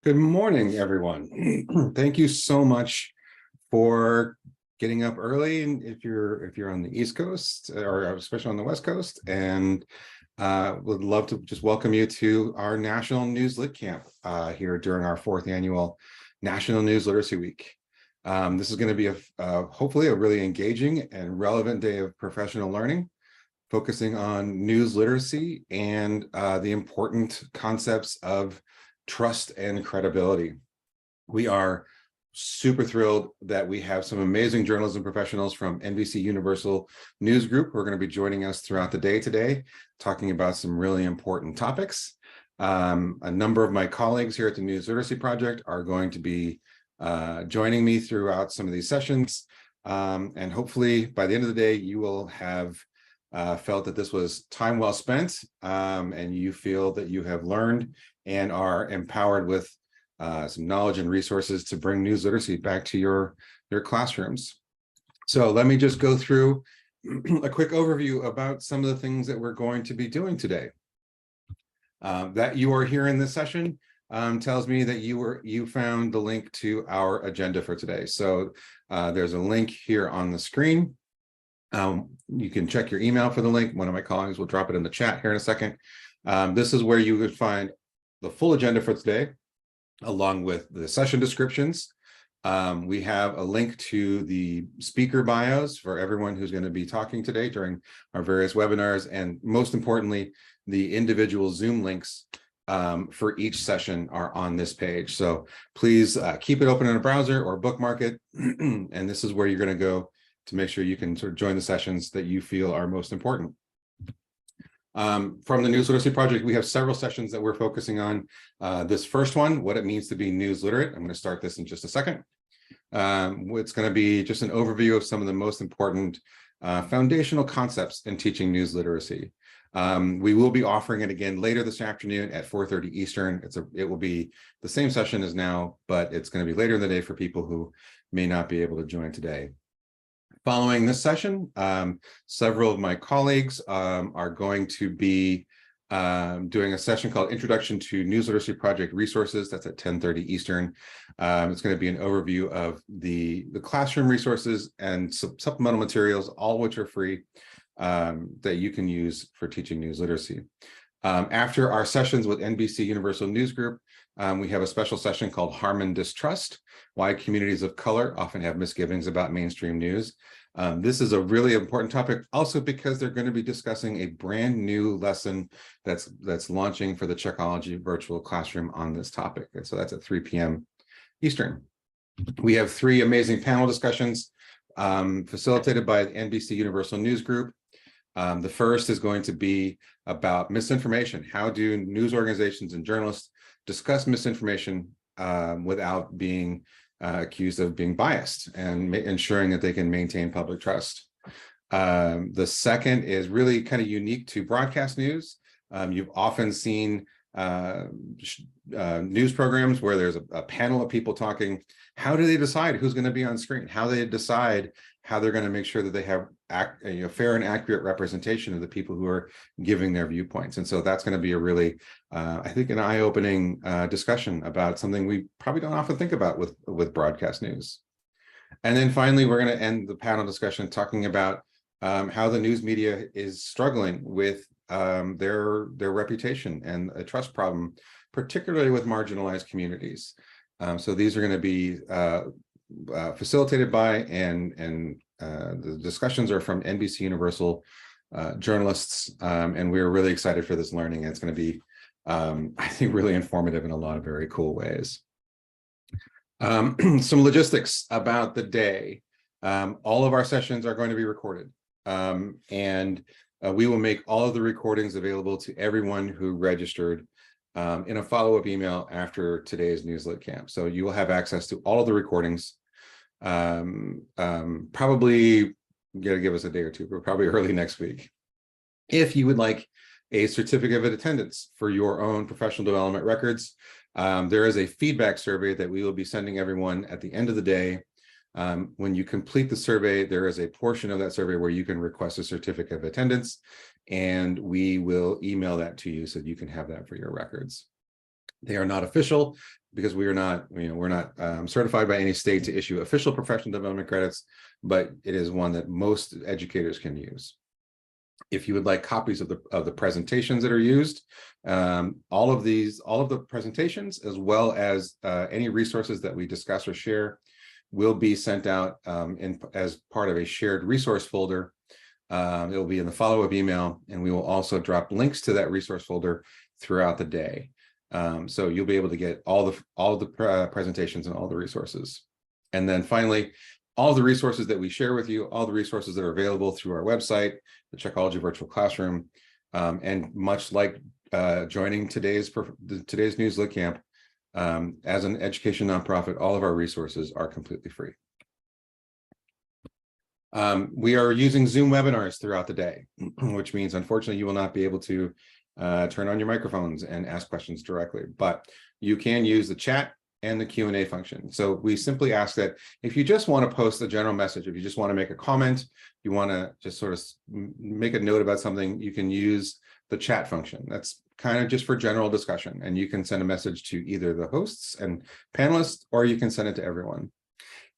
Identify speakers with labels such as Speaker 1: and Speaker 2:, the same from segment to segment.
Speaker 1: Good morning, everyone. Thank you so much for getting up early, and if you're on the East Coast or especially on the West Coast, and would love to just welcome you to our National News Lit Camp here during our 4th annual National News Literacy Week. This is going to be hopefully a really engaging and relevant day of professional learning, focusing on news literacy and the important concepts of trust and credibility. We are super thrilled that we have some amazing journalism professionals from NBC Universal News Group who are going to be joining us throughout the day today, talking about some really important topics. A number of my colleagues here at the News Literacy Project are going to be joining me throughout some of these sessions. And hopefully by the end of the day, you will have felt that this was time well spent, and you feel that you have learned and are empowered with some knowledge and resources to bring news literacy back to your classrooms. So let me just go through a quick overview about some of the things that we're going to be doing today. That you are here in this session tells me that you found the link to our agenda for today. So there's a link here on the screen. You can check your email for the link. One of my colleagues will drop it in the chat here in a second. This is where you would find the full agenda for today, along with the session descriptions. We have a link to the speaker bios for everyone who's going to be talking today during our various webinars, and most importantly, the individual Zoom links for each session are on this page. So please keep it open in a browser or bookmark it, and this is where you're going to go to make sure you can sort of join the sessions that you feel are most important. From the News Literacy Project, we have several sessions that we're focusing on. This first one, what it means to be news literate. I'm going to start this in just a second. It's going to be just an overview of some of the most important foundational concepts in teaching news literacy. We will be offering it again later this afternoon at 4:30 Eastern. It will be the same session as now, but it's going to be later in the day for people who may not be able to join today. Following this session, several of my colleagues are going to be doing a session called Introduction to News Literacy Project Resources. That's at 10:30 Eastern. It's going to be an overview of the classroom resources and supplemental materials, all which are free, that you can use for teaching news literacy. After our sessions with NBC Universal News Group, we have a special session called Harm and Distrust: Why Communities of Color Often Have Misgivings About Mainstream News. This is a really important topic also because they're going to be discussing a brand new lesson that's launching for the Checkology virtual classroom on this topic. And so that's at 3 p.m. Eastern. We have 3 amazing panel discussions facilitated by the NBC Universal News Group. The first is going to be about misinformation. How do news organizations and journalists discuss misinformation without being accused of being biased, and ensuring that they can maintain public trust? The second is really kind of unique to broadcast news. You've often seen news programs where there's a panel of people talking. How do they decide who's going to be on screen? How do they decide how they're going to make sure that they have fair and accurate representation of the people who are giving their viewpoints? And so that's going to be a really, I think, an eye-opening discussion about something we probably don't often think about with broadcast news. And then finally, we're going to end the panel discussion talking about how the news media is struggling with their reputation and a trust problem, particularly with marginalized communities. So these are going to be facilitated by and the discussions are from NBC Universal journalists, and we're really excited for this learning. And it's going to be, I think, really informative in a lot of very cool ways. Some logistics about the day. All of our sessions are going to be recorded, and we will make all of the recordings available to everyone who registered in a follow-up email after today's NewsLit Camp. So you will have access to all of the recordings. Probably gotta give us a day or two, but probably early next week. If you would like a certificate of attendance for your own professional development records, there is a feedback survey that we will be sending everyone at the end of the day. When you complete the survey, there is a portion of that survey where you can request a certificate of attendance, and we will email that to you so you can have that for your records. They are not official because we're not certified by any state to issue official professional development credits, but it is one that most educators can use. If you would like copies of the presentations that are used, all of the presentations, as well as any resources that we discuss or share, will be sent out as part of a shared resource folder. It will be in the follow-up email, and we will also drop links to that resource folder throughout the day. So you'll be able to get all the presentations and all the resources. And then finally, all the resources that we share with you, all the resources that are available through our website, the Checkology Virtual Classroom, and much like joining today's NewsLitCamp, as an education nonprofit, all of our resources are completely free. We are using Zoom webinars throughout the day, which means, unfortunately, you will not be able to turn on your microphones and ask questions directly, but you can use the chat and the Q&A function. So we simply ask that if you just want to post a general message, if you just want to make a comment, you want to just sort of make a note about something, you can use the chat function. That's kind of just for general discussion, and you can send a message to either the hosts and panelists, or you can send it to everyone.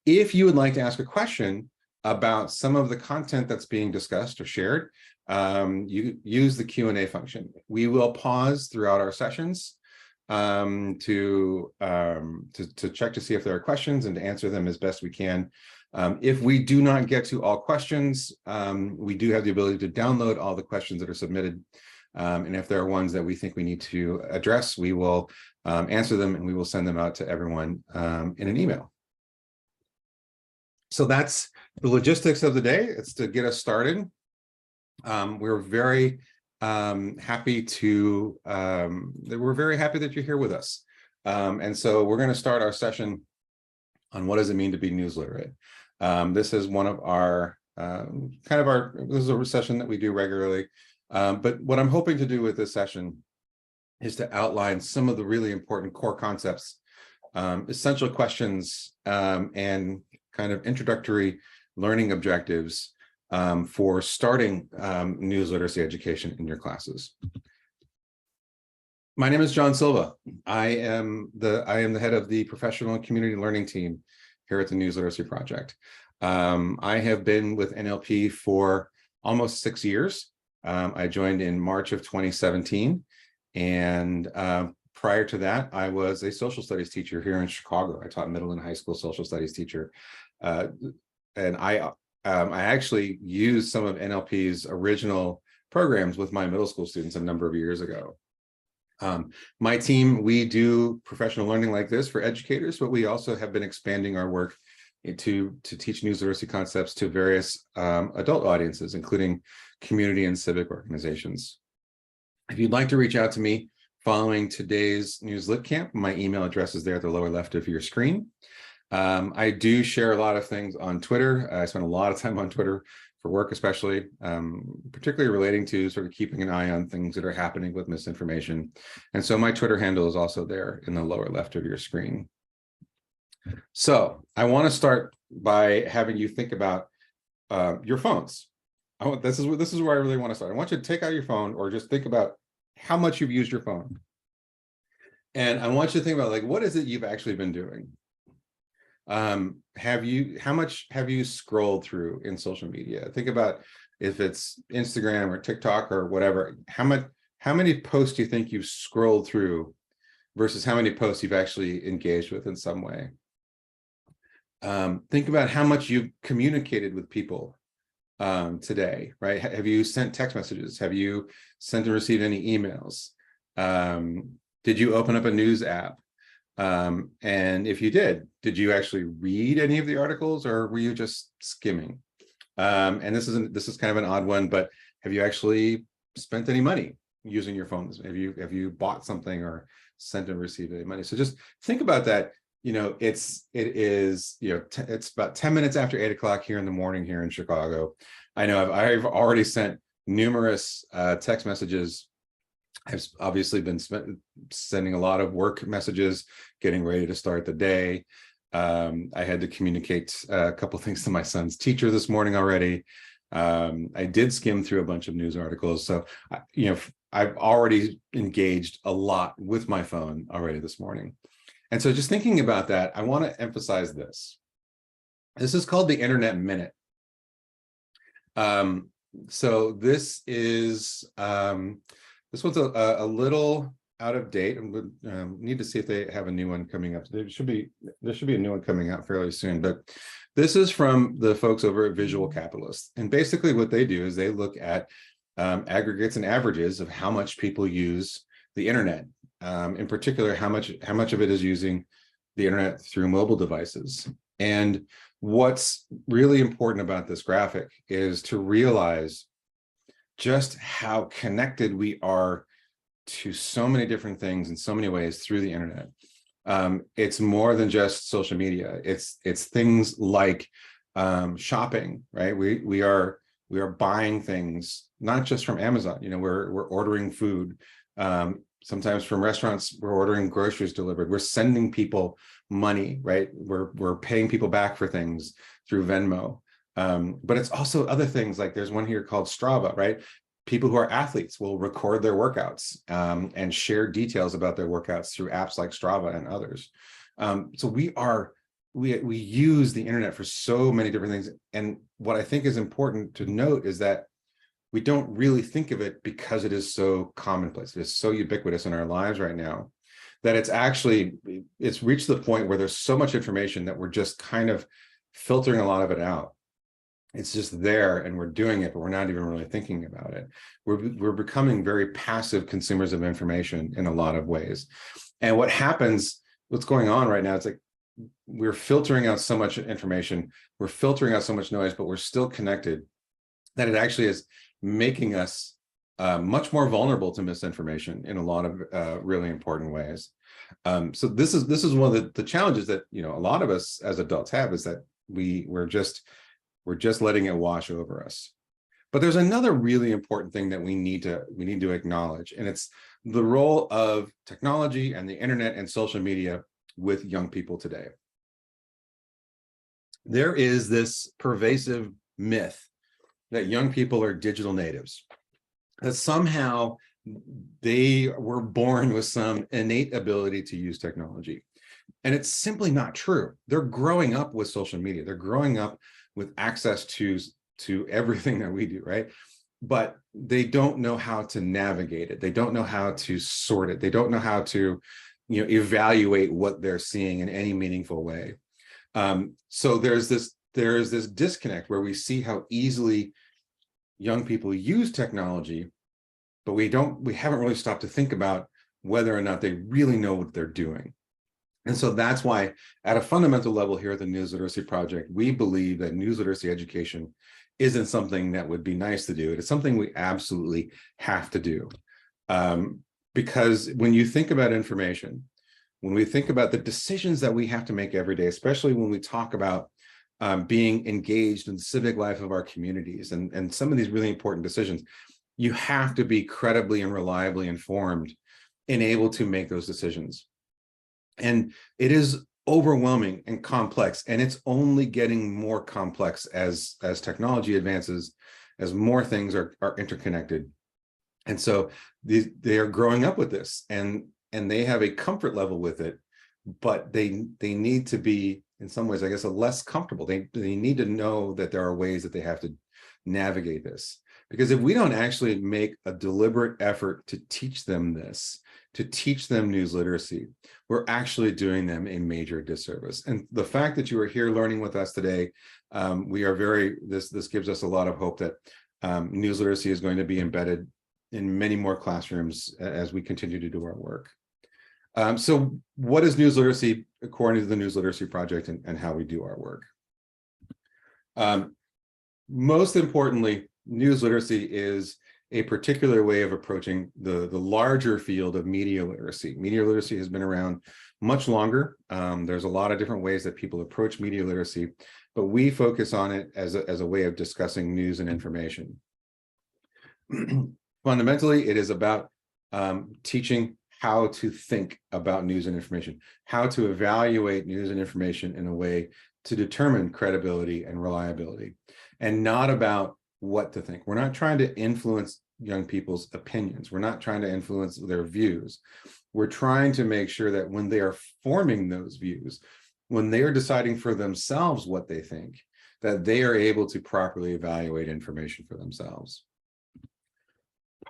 Speaker 1: If you would like to ask a question about some of the content that's being discussed or shared, you use the Q&A function. We will pause throughout our sessions to check to see if there are questions and to answer them as best we can. If we do not get to all questions, we do have the ability to download all the questions that are submitted. And if there are ones that we think we need to address, we will answer them, and we will send them out to everyone in an email. So that's the logistics of the day. It's to get us started. We're very happy that you're here with us. And so we're going to start our session on what does it mean to be news literate. This is one of our this is a session that we do regularly. But what I'm hoping to do with this session is to outline some of the really important core concepts, essential questions, and kind of introductory learning objectives for starting news literacy education in your classes. My name is John Silva. I am the head of the professional and community learning team here at the News Literacy Project. I have been with NLP for almost 6 years. I joined in March of 2017, and prior to that, I was a social studies teacher here in Chicago. I taught middle and high school social studies teacher, and I actually used some of NLP's original programs with my middle school students a number of years ago. My team, we do professional learning like this for educators, but we also have been expanding our work to teach news literacy concepts to various adult audiences, including community and civic organizations. If you'd like to reach out to me following today's NewsLitCamp, my email address is there at the lower left of your screen. I do share a lot of things on Twitter. I spend a lot of time on Twitter for work, especially, particularly relating to sort of keeping an eye on things that are happening with misinformation. And so my Twitter handle is also there in the lower left of your screen. So I want to start by having you think about your phones. This is where I really want to start. I want you to take out your phone, or just think about how much you've used your phone. And I want you to think about, like, what is it you've actually been doing? How much have you scrolled through in social media? Think about if it's Instagram or TikTok or whatever, how many posts do you think you've scrolled through versus how many posts you've actually engaged with in some way? Think about how much you've communicated with people today, right? Have you sent text messages? Have you sent and received any emails? Did you open up a news app? And if you did you actually read any of the articles, or were you just skimming? And this is kind of an odd one, but have you actually spent any money using your phone? Have you bought something or sent and received any money? So just think about that. It's about 10 minutes after 8 o'clock here in the morning here in Chicago. I know I've already sent numerous text messages. I've obviously been sending a lot of work messages, getting ready to start the day. I had to communicate a couple things to my son's teacher this morning already. I did skim through a bunch of news articles, so I've already engaged a lot with my phone already this morning. And so just thinking about that, I want to emphasize this. This is called the Internet Minute. So this is this one's a little out of date. Need to see if they have a new one coming up. There should be a new one coming out fairly soon, but this is from the folks over at Visual Capitalist. And basically what they do is they look at aggregates and averages of how much people use the internet. In particular, how much of it is using the internet through mobile devices. And what's really important about this graphic is to realize just how connected we are to so many different things in so many ways through the internet. It's more than just social media. It's things like shopping, right? We are buying things not just from Amazon. We're ordering food. Sometimes from restaurants, we're ordering groceries delivered. We're sending people money, right? We're paying people back for things through Venmo. But it's also other things, like there's one here called Strava, right? People who are athletes will record their workouts and share details about their workouts through apps like Strava and others. So we use the internet for so many different things. And what I think is important to note is that we don't really think of it because it is so commonplace. It is so ubiquitous in our lives right now that it's reached the point where there's so much information that we're just kind of filtering a lot of it out. It's just there and we're doing it, but we're not even really thinking about it. We're becoming very passive consumers of information in a lot of ways. And what's going on right now, it's like we're filtering out so much information, we're filtering out so much noise, but we're still connected, that it actually is making us much more vulnerable to misinformation in a lot of really important ways. So this is one of the challenges that a lot of us as adults have, is that we're just letting it wash over us. But there's another really important thing that we need to acknowledge, and it's the role of technology and the internet and social media with young people today. There is this pervasive myth that young people are digital natives, that somehow they were born with some innate ability to use technology. And it's simply not true. They're growing up with social media. They're growing up with access to everything that we do, right? But they don't know how to navigate it. They don't know how to sort it. They don't know how to, evaluate what they're seeing in any meaningful way. So there's this disconnect where we see how easily young people use technology, but we haven't really stopped to think about whether or not they really know what they're doing. And so that's why, at a fundamental level here at the News Literacy Project, we believe that news literacy education isn't something that would be nice to do. It is something we absolutely have to do. Because when you think about information, when we think about the decisions that we have to make every day, especially when we talk about being engaged in the civic life of our communities and some of these really important decisions, you have to be credibly and reliably informed and able to make those decisions. And it is overwhelming and complex, and it's only getting more complex as technology advances, as more things are interconnected. And so they are growing up with this, and they have a comfort level with it, but they need to be, in some ways, I guess, less comfortable. They need to know that there are ways that they have to navigate this. Because if we don't actually make a deliberate effort to teach them this, to teach them news literacy, we're actually doing them a major disservice. And the fact that you are here learning with us today, this gives us a lot of hope that news literacy is going to be embedded in many more classrooms as we continue to do our work. So what is news literacy according to the News Literacy Project and how we do our work? Most importantly, news literacy is a particular way of approaching the larger field of media literacy. Media literacy has been around much longer. There's a lot of different ways that people approach media literacy, but we focus on it as a way of discussing news and information. Fundamentally, it is about teaching how to think about news and information, how to evaluate news and information in a way to determine credibility and reliability, and not about what to think. We're not trying to influence young people's opinions. We're not trying to influence their views. We're trying to make sure that when they are forming those views, when they are deciding for themselves what they think, that they are able to properly evaluate information for themselves.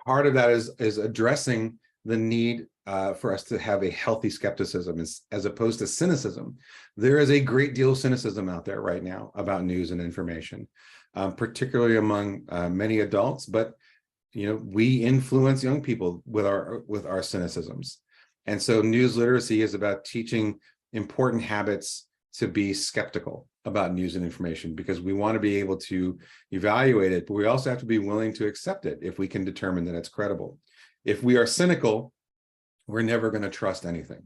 Speaker 1: Part of that is addressing the need for us to have a healthy skepticism as opposed to cynicism. There is a great deal of cynicism out there right now about news and information, particularly among many adults, but we influence young people with our cynicisms. And so news literacy is about teaching important habits to be skeptical about news and information, because we want to be able to evaluate it, but we also have to be willing to accept it if we can determine that it's credible. If we are cynical, we're never going to trust anything.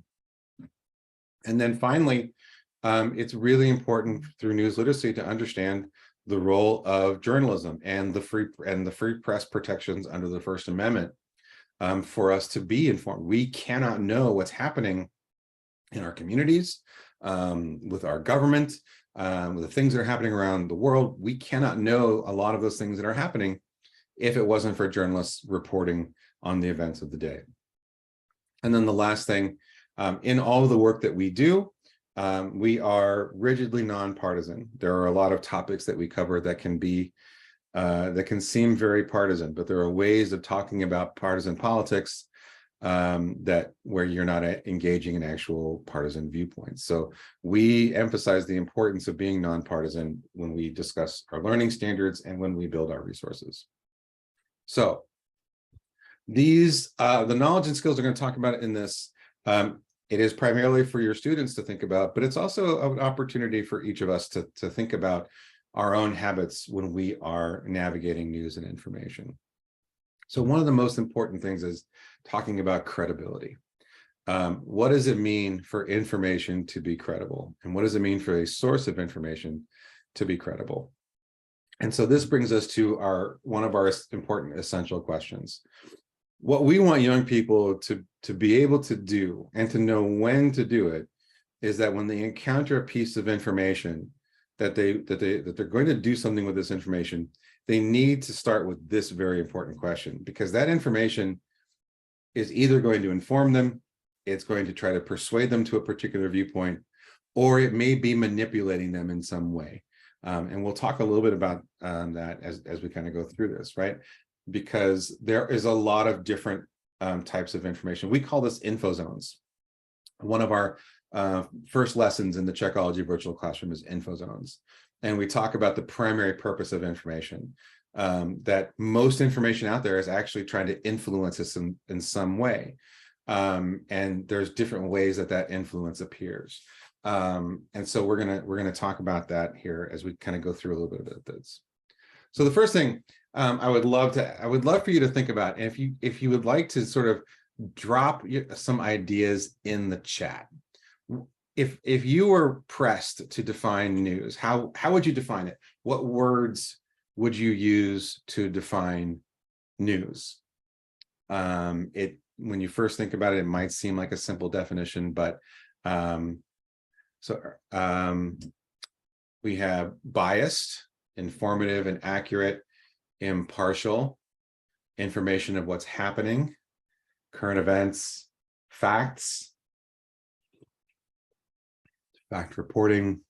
Speaker 1: And then finally, it's really important through news literacy to understand the role of journalism and the free press protections under the First Amendment for us to be informed. We cannot know what's happening in our communities, with our government, with the things that are happening around the world. We cannot know a lot of those things that are happening if it wasn't for journalists reporting on the events of the day. And then the last thing, in all of the work that we do, we are rigidly nonpartisan. There are a lot of topics that we cover that can be that can seem very partisan, but there are ways of talking about partisan politics where you're not engaging in actual partisan viewpoints. So we emphasize the importance of being nonpartisan when we discuss our learning standards and when we build our resources. So these the knowledge and skills we're going to talk about in this. It is primarily for your students to think about, but it's also an opportunity for each of us to think about our own habits when we are navigating news and information. So one of the most important things is talking about credibility. What does it mean for information to be credible? And what does it mean for a source of information to be credible? And so this brings us to one of our important essential questions. What we want young people to be able to do and to know when to do it is that when they encounter a piece of information that they're going to do something with this information, they need to start with this very important question, because that information is either going to inform them, it's going to try to persuade them to a particular viewpoint, or it may be manipulating them in some way. And we'll talk a little bit about that as we kind of go through this, right? Because there is a lot of different types of information. We call this info zones. One of our first lessons in the Checkology virtual classroom is info zones. And we talk about the primary purpose of information, that most information out there is actually trying to influence us in some way. And there's different ways that influence appears. And so we're gonna talk about that here as we kind of go through a little bit of this. So the first thing I would love for you to think about, and if you would like to sort of drop some ideas in the chat. If you were pressed to define news, how would you define it? What words would you use to define news? When you first think about it, it might seem like a simple definition, but we have biased, informative and accurate, impartial, information of what's happening, current events, facts, fact reporting.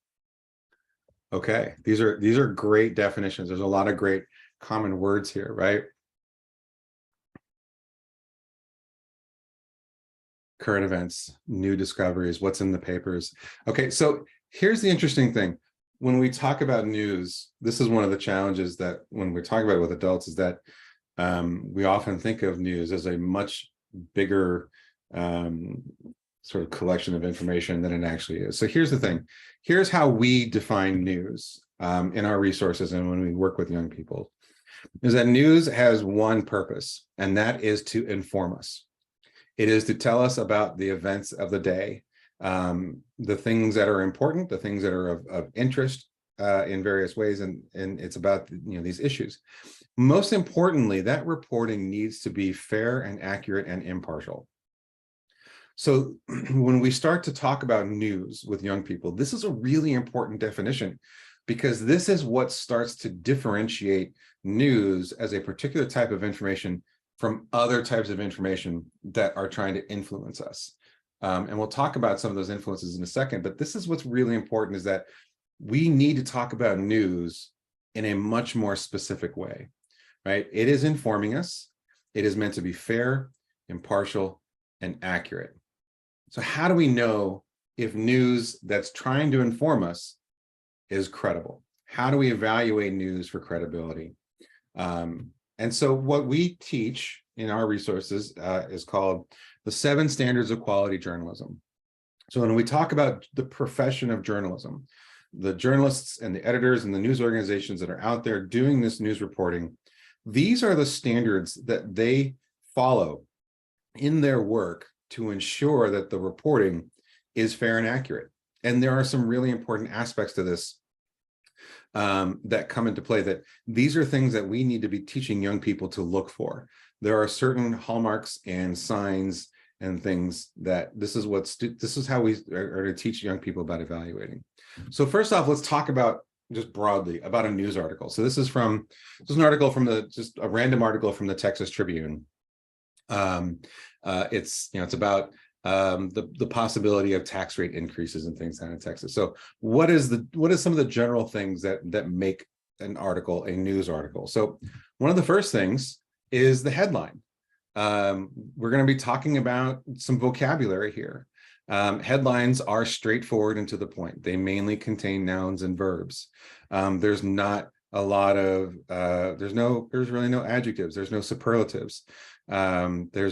Speaker 1: Okay, these are great definitions. There's a lot of great common words here, right? Current events, new discoveries, what's in the papers. Okay, so here's the interesting thing. When we talk about news, this is one of the challenges that when we're talking about it with adults is that we often think of news as a much bigger sort of collection of information than it actually is. So here's the thing. Here's how we define news in our resources and when we work with young people, is that news has one purpose, and that is to inform us. It is to tell us about the events of the day, the things that are important, the things that are of interest in various ways, and it's about these issues. Most importantly, that reporting needs to be fair and accurate and impartial. So when we start to talk about news with young people, this is a really important definition, because this is what starts to differentiate news as a particular type of information from other types of information that are trying to influence us. And we'll talk about some of those influences in a second, but this is what's really important, is that we need to talk about news in a much more specific way, right? It is informing us. It is meant to be fair, impartial, and accurate. So how do we know if news that's trying to inform us is credible? How do we evaluate news for credibility? And so what we teach in our resources is called the 7 Standards of Quality Journalism. So when we talk about the profession of journalism, the journalists and the editors and the news organizations that are out there doing this news reporting, these are the standards that they follow in their work to ensure that the reporting is fair and accurate. And there are some really important aspects to this that come into play, that these are things that we need to be teaching young people to look for. There are certain hallmarks and signs and things that this is how we are to teach young people about evaluating. So first off, let's talk about just broadly about a news article. So this is an article from just a random article from the Texas Tribune. It's about the possibility of tax rate increases and things down in Texas. So what is some of the general things that make an article a news article? So one of the first things is the headline. We're going to be talking about some vocabulary here. Headlines are straightforward and to the point. They mainly contain nouns and verbs. There's not a lot of there's really no adjectives. There's no superlatives. They're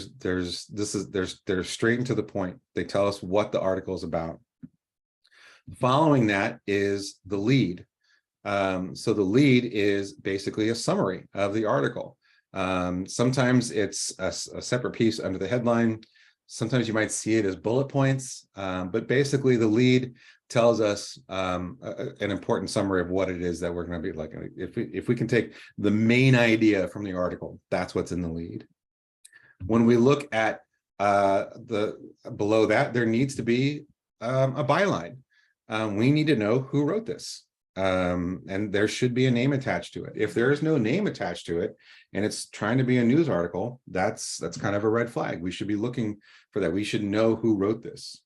Speaker 1: straight and to the point. They tell us what the article is about. Following that is the lead. So the lead is basically a summary of the article. Sometimes it's a separate piece under the headline. Sometimes you might see it as bullet points, but basically the lead tells us an important summary of what it is that we're going to be like. If we can take the main idea from the article, that's what's in the lead. When we look at below that, there needs to be a byline. We need to know who wrote this. And there should be a name attached to it. If there is no name attached to it and it's trying to be a news article, that's kind of a red flag. We should be looking for that. We should know who wrote this.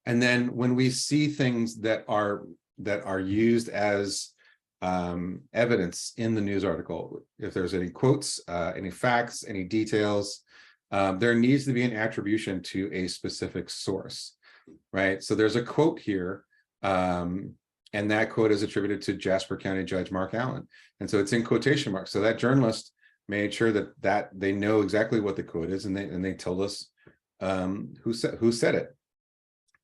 Speaker 1: And then when we see things that are used as evidence in the news article, if there's any quotes, any facts, any details, there needs to be an attribution to a specific source, right? So there's a quote here. And that quote is attributed to Jasper County Judge Mark Allen. And so it's in quotation marks. So that journalist made sure that they know exactly what the quote is, and they told us who said it.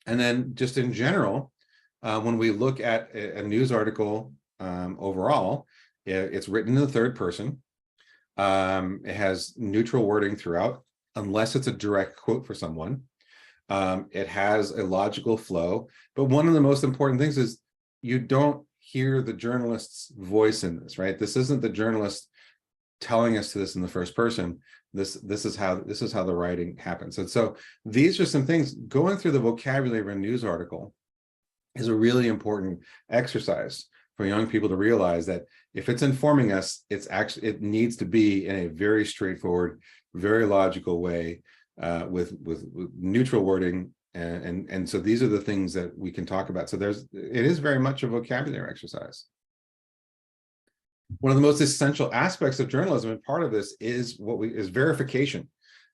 Speaker 1: And then just in general, when we look at a news article overall, it's written in the third person. It has neutral wording throughout, unless it's a direct quote for someone. It has a logical flow. But one of the most important things is you don't hear the journalist's voice in this, right? This isn't the journalist telling us this in the first person. This is how the writing happens. And so these are some things. Going through the vocabulary of a news article is a really important exercise for young people to realize that if it's informing us, it needs to be in a very straightforward, very logical way, with neutral wording. And so these are the things that we can talk about. So it is very much a vocabulary exercise. One of the most essential aspects of journalism, and part of this is verification.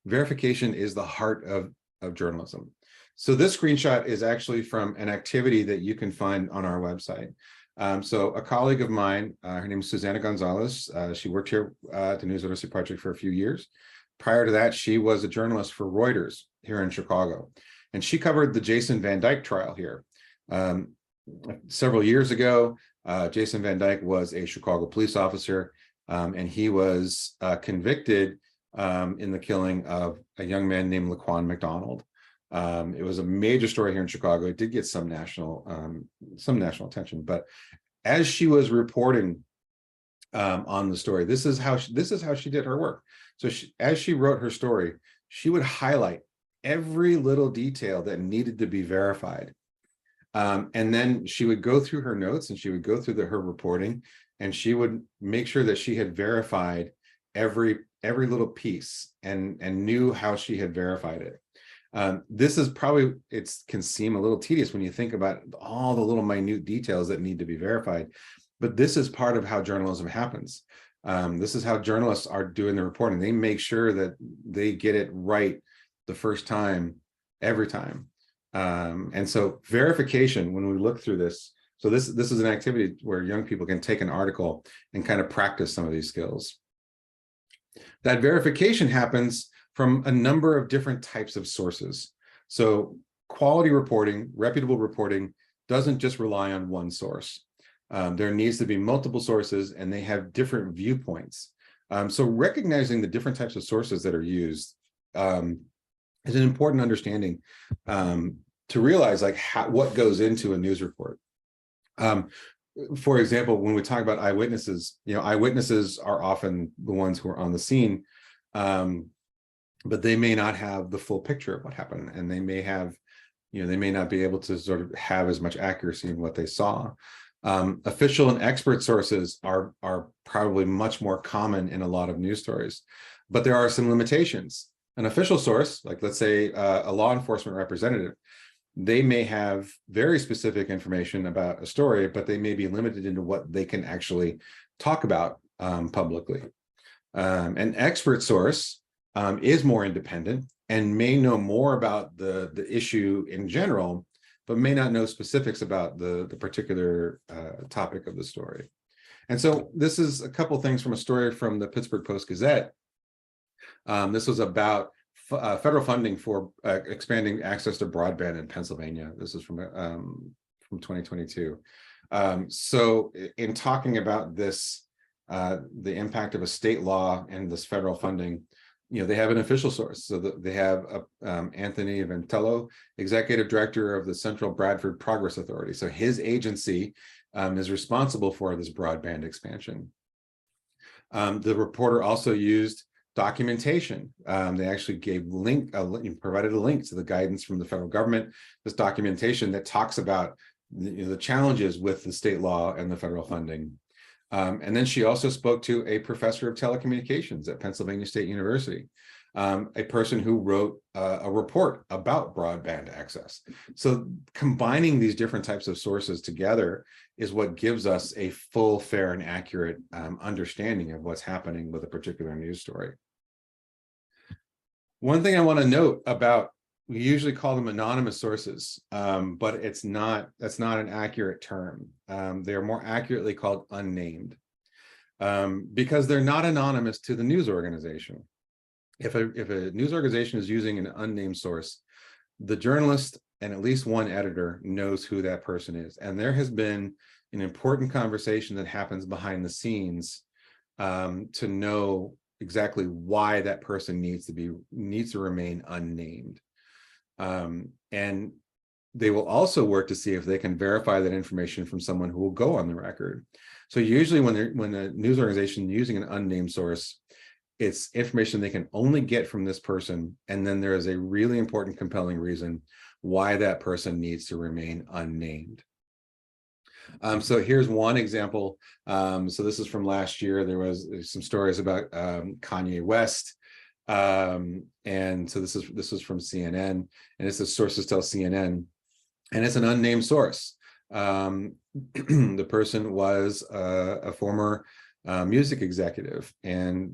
Speaker 1: Verification is the heart of journalism. So this screenshot is actually from an activity that you can find on our website. So a colleague of mine, her name is Susanna Gonzalez. She worked here at the News Literacy Project for a few years. Prior to that, she was a journalist for Reuters here in Chicago. And she covered the Jason Van Dyke trial here. Several years ago, Jason Van Dyke was a Chicago police officer, and he was convicted in the killing of a young man named Laquan McDonald. It was a major story here in Chicago. It did get some national attention, but as she was reporting on the story, this is how she did her work. So as she wrote her story, she would highlight every little detail that needed to be verified. And then she would go through her notes and she would go through her reporting, and she would make sure that she had verified every little piece and knew how she had verified it. This is probably, it can seem a little tedious when you think about all the little minute details that need to be verified, but this is part of how journalism happens. This is how journalists are doing the reporting. They make sure that they get it right the first time, every time. And so verification, when we look through this, so this is an activity where young people can take an article and kind of practice some of these skills. That verification happens from a number of different types of sources. So quality reporting, reputable reporting, doesn't just rely on one source. There needs to be multiple sources, and they have different viewpoints. So recognizing the different types of sources that are used is an important understanding to realize, like, what goes into a news report. For example, when we talk about eyewitnesses, eyewitnesses are often the ones who are on the scene, but they may not have the full picture of what happened, and they may have, they may not be able to sort of have as much accuracy in what they saw. Official and expert sources are probably much more common in a lot of news stories, but there are some limitations. An official source, like let's say a law enforcement representative, they may have very specific information about a story, but they may be limited into what they can actually talk about publicly. An expert source is more independent and may know more about the issue in general, but may not know specifics about the particular topic of the story. And so this is a couple things from a story from the Pittsburgh Post-Gazette. This was about federal funding for expanding access to broadband in Pennsylvania. This is from 2022. So in talking about this, the impact of a state law and this federal funding, they have an official source. So they have Anthony Ventello, executive director of the Central Bradford Progress Authority. So his agency is responsible for this broadband expansion. The reporter also used documentation. They actually provided a link to the guidance from the federal government, this documentation that talks about the challenges with the state law and the federal funding. And then she also spoke to a professor of telecommunications at Pennsylvania State University, a person who wrote a report about broadband access. So combining these different types of sources together is what gives us a full, fair, and accurate understanding of what's happening with a particular news story. One thing I want to note about, we usually call them anonymous sources, but that's not an accurate term. They're more accurately called unnamed, because they're not anonymous to the news organization. If a news organization is using an unnamed source, the journalist and at least one editor knows who that person is. And there has been an important conversation that happens behind the scenes to know exactly why that person needs to remain unnamed. And they will also work to see if they can verify that information from someone who will go on the record. So usually when a news organization is using an unnamed source, it's information they can only get from this person. And then there is a really important, compelling reason why that person needs to remain unnamed. So here's one example. So this is from last year. There's some stories about Kanye West. And so this is from CNN, and it's the sources tell CNN, and it's an unnamed source. The person was a former music executive, and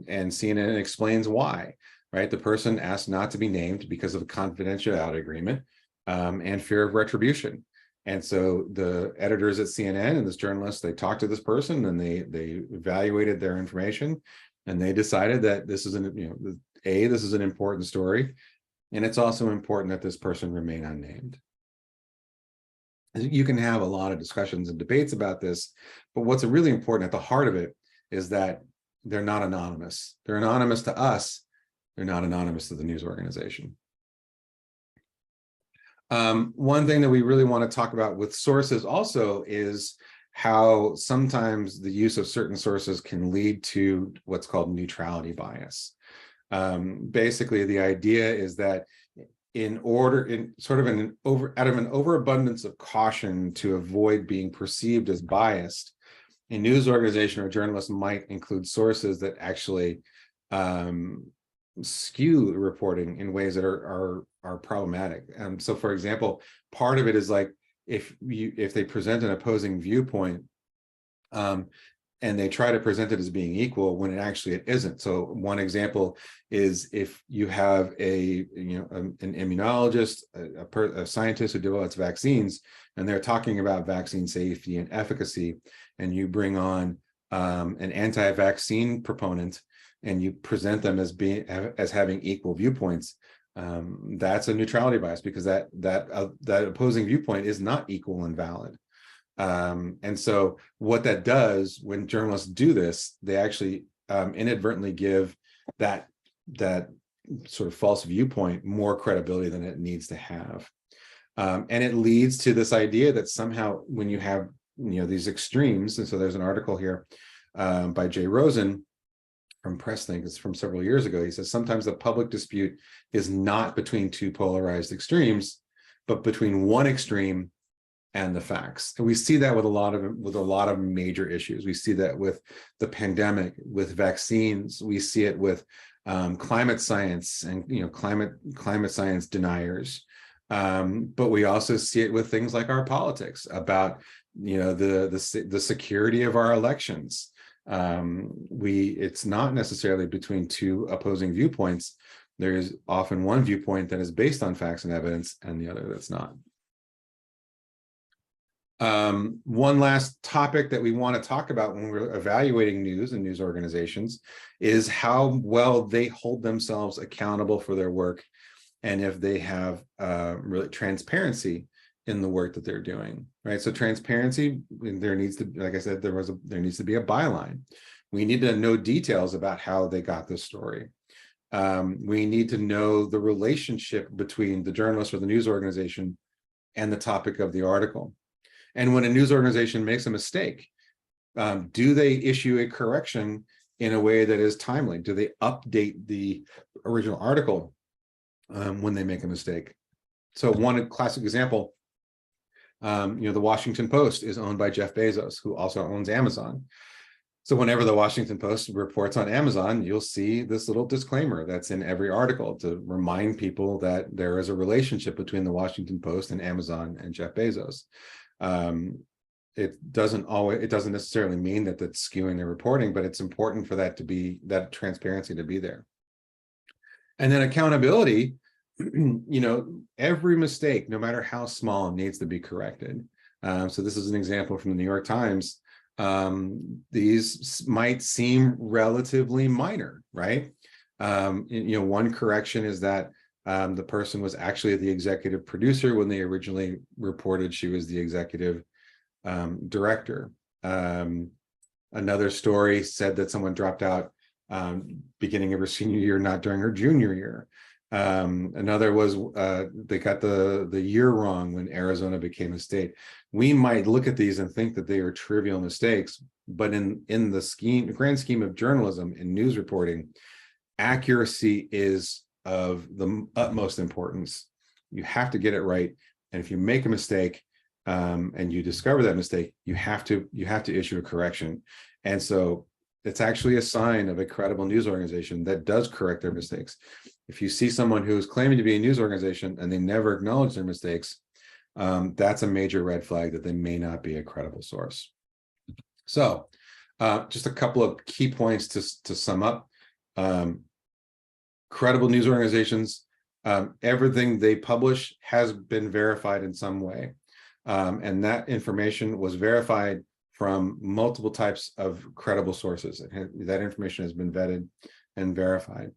Speaker 1: CNN explains why, right? The person asked not to be named because of a confidentiality agreement and fear of retribution. And so the editors at CNN and this journalist, they talked to this person and they evaluated their information, and they decided that this is this is an important story, and it's also important that this person remain unnamed. You can have a lot of discussions and debates about this, but what's really important at the heart of it is that they're not anonymous. They're anonymous to us. They're not anonymous to the news organization. One thing that we really want to talk about with sources also is how sometimes the use of certain sources can lead to what's called neutrality bias. Basically, the idea is that out of an overabundance of caution to avoid being perceived as biased, a news organization or journalist might include sources that actually skew reporting in ways that are problematic. So, for example, part of it is like if they present an opposing viewpoint, and they try to present it as being equal when it isn't. So one example is if you have an immunologist, a scientist who develops vaccines, and they're talking about vaccine safety and efficacy, and you bring on an anti-vaccine proponent and you present them as having equal viewpoints, that's a neutrality bias, because that opposing viewpoint is not equal and valid. And so what that does when journalists do this, they actually inadvertently give that sort of false viewpoint more credibility than it needs to have. And it leads to this idea that somehow when you have these extremes, and so there's an article here by Jay Rosen from PressThink, it's from several years ago. He says sometimes the public dispute is not between two polarized extremes, but between one extreme and the facts. And we see that with a lot of major issues. We see that with the pandemic, with vaccines. We see it with climate science and climate science deniers. But we also see it with things like our politics, about the security of our elections. It's not necessarily between two opposing viewpoints. There is often one viewpoint that is based on facts and evidence, and the other that's not. One last topic that we want to talk about when we're evaluating news and news organizations is how well they hold themselves accountable for their work, and if they have really transparency in the work that they're doing, right? So transparency, there needs to, like I said, there needs to be a byline. We need to know details about how they got this story. We need to know the relationship between the journalist or the news organization and the topic of the article. And when a news organization makes a mistake, do they issue a correction in a way that is timely? Do they update the original article when they make a mistake? So one classic example, the Washington Post is owned by Jeff Bezos, who also owns Amazon. So whenever the Washington Post reports on Amazon, you'll see this little disclaimer that's in every article to remind people that there is a relationship between the Washington Post and Amazon and Jeff Bezos. It doesn't necessarily mean that that's skewing the reporting, but it's important for that transparency to be there. And then accountability, every mistake, no matter how small, needs to be corrected. So this is an example from the New York Times. These might seem relatively minor, right? One correction is that the person was actually the executive producer when they originally reported she was the executive director. Another story said that someone dropped out beginning of her senior year, not during her junior year. Another was they got the year wrong when Arizona became a state. We might look at these and think that they are trivial mistakes, but in the grand scheme of journalism and news reporting, accuracy is of the utmost importance. You have to get it right, and if you make a mistake and you discover that mistake, you have to issue a correction. And so it's actually a sign of a credible news organization that does correct their mistakes. If you see someone who is claiming to be a news organization and they never acknowledge their mistakes, that's a major red flag that they may not be a credible source. So just a couple of key points to sum up. Credible news organizations, everything they publish has been verified in some way. And that information was verified from multiple types of credible sources. That information has been vetted and verified.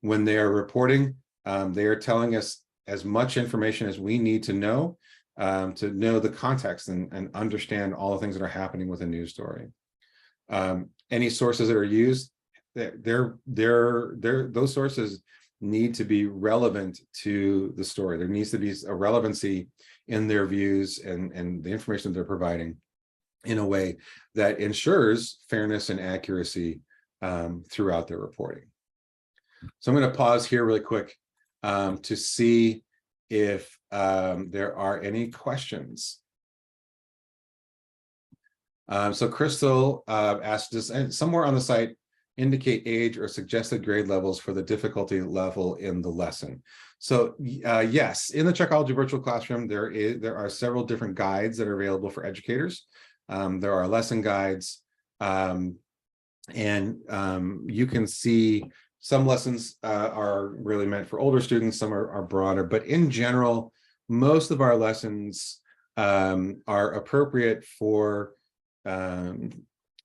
Speaker 1: When they are reporting, they are telling us as much information as we need to know the context and understand all the things that are happening with a news story. Any sources that are used, those sources need to be relevant to the story. There needs to be a relevancy in their views and the information they're providing in a way that ensures fairness and accuracy throughout their reporting. So I'm going to pause here really quick to see if there are any questions. So Crystal asked us, and somewhere on the site, indicate age or suggested grade levels for the difficulty level in the lesson. So yes, in the Checkology virtual classroom, there are several different guides that are available for educators. There are lesson guides, and you can see some lessons are really meant for older students, some are broader, but in general, most of our lessons are appropriate for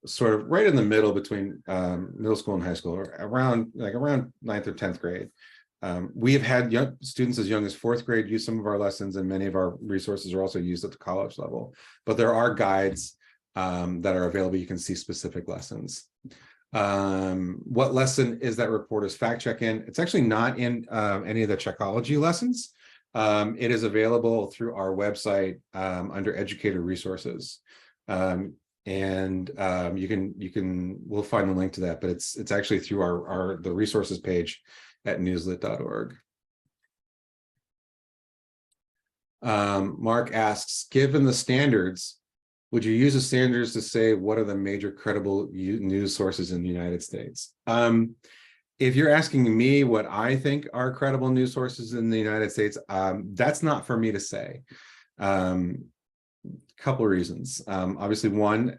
Speaker 1: sort of right in the middle between middle school and high school, or around 9th or 10th grade. We have had young students as young as 4th grade use some of our lessons, and many of our resources are also used at the college level. But there are guides that are available. You can see specific lessons. What lesson is that reporter's fact check in? It's actually not in any of the Checkology lessons. It is available through our website under educator resources. We'll find the link to that, but it's actually through the resources page at newslit.org. Mark asks, given the standards, would you use the standards to say what are the major credible news sources in the United States? If you're asking me what I think are credible news sources in the United States, that's not for me to say. Couple of reasons. Obviously, one,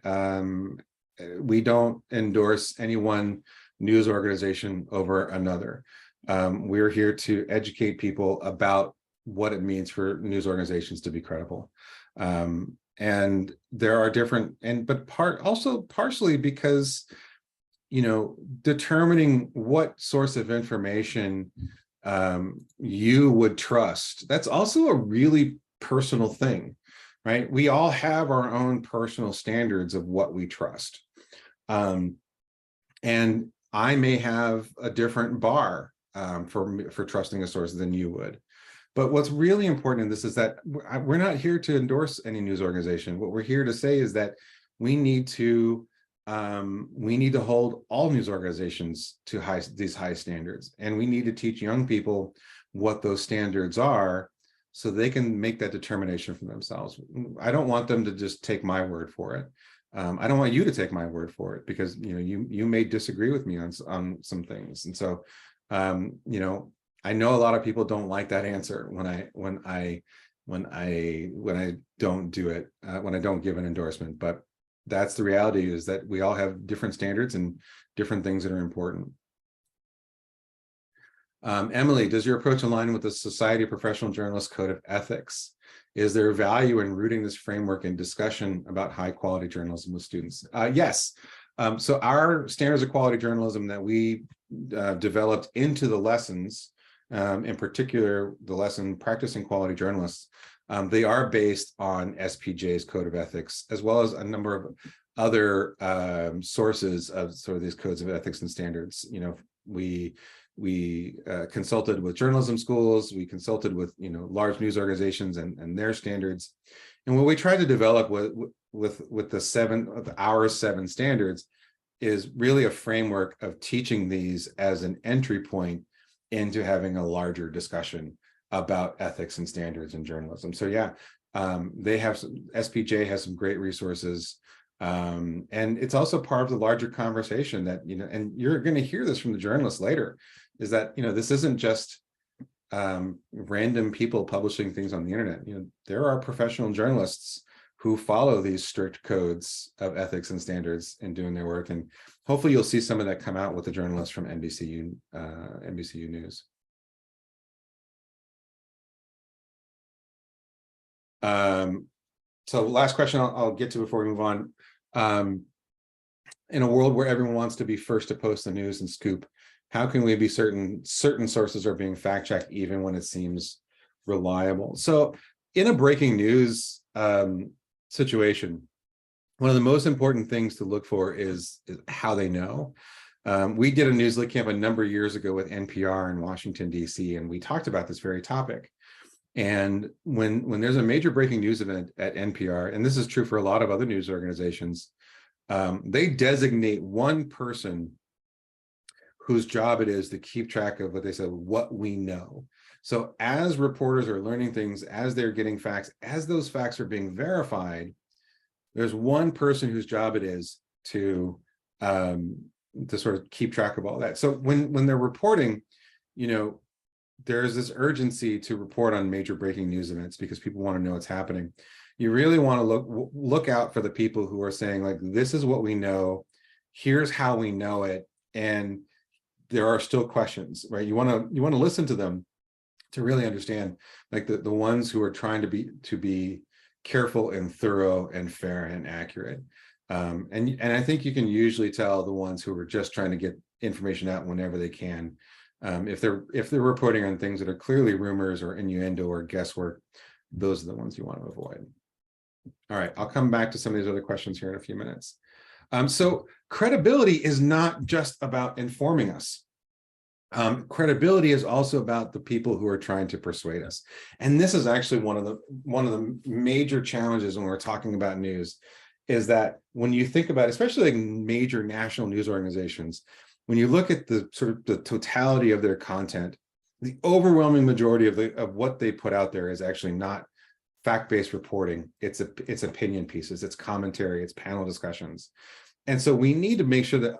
Speaker 1: we don't endorse any one news organization over another. We're here to educate people about what it means for news organizations to be credible. And there are different, but partially because, determining what source of information you would trust, that's also a really personal thing. Right? We all have our own personal standards of what we trust. And I may have a different bar for trusting a source than you would. But what's really important in this is that we're not here to endorse any news organization. What we're here to say is that we need to hold all news organizations to these high standards. And we need to teach young people what those standards are, so they can make that determination for themselves. I don't want them to just take my word for it. I don't want you to take my word for it, because you may disagree with me on some things. And so I know a lot of people don't like that answer when I don't do it, when I don't give an endorsement. But that's the reality, is that we all have different standards and different things that are important. Emily, does your approach align with the Society of Professional Journalists Code of Ethics? Is there value in rooting this framework in discussion about high quality journalism with students? Yes. So our standards of quality journalism that we developed into the lessons, in particular, the lesson Practicing Quality Journalists, they are based on SPJ's Code of Ethics, as well as a number of other sources of sort of these codes of ethics and standards. We consulted with journalism schools, we consulted with large news organizations and their standards. And what we tried to develop with our 7 standards is really a framework of teaching these as an entry point into having a larger discussion about ethics and standards in journalism. So yeah, SPJ has some great resources. And it's also part of the larger conversation that, and you're going to hear this from the journalists later, is that, this isn't just random people publishing things on the internet. There are professional journalists who follow these strict codes of ethics and standards in doing their work. And hopefully you'll see some of that come out with the journalists from NBCU News. So last question I'll get to before we move on. In a world where everyone wants to be first to post the news and scoop, how can we be certain sources are being fact-checked even when it seems reliable? So in a breaking news situation, one of the most important things to look for is how they know. We did a NewsLitCamp a number of years ago with NPR in Washington, D.C., and we talked about this very topic. And when there's a major breaking news event at NPR, and this is true for a lot of other news organizations, they designate one person whose job it is to keep track of what we know. So as reporters are learning things, as they're getting facts, as those facts are being verified, There's one person whose job it is to sort of keep track of all that. So when they're reporting, you know, there's this urgency to report on major breaking news events because people want to know what's happening. You really want to look out for the people who are saying, like, this is what we know, here's how we know it, and there are still questions, right? You want to listen to them to really understand, like the ones who are trying to be careful and thorough and fair and accurate. And I think you can usually tell the ones who are just trying to get information out whenever they can. If they're reporting on things that are clearly rumors or innuendo or guesswork, those are the ones you want to avoid. All right, I'll come back to some of these other questions here in a few minutes. So credibility is not just about informing us. Credibility is also about the people who are trying to persuade us. And this is actually one of the major challenges when we're talking about news, is that when you think about, especially like major national news organizations, when you look at the sort of the totality of their content, the overwhelming majority of what they put out there is actually not fact-based reporting. It's opinion pieces, it's commentary, it's panel discussions. And so we need to make sure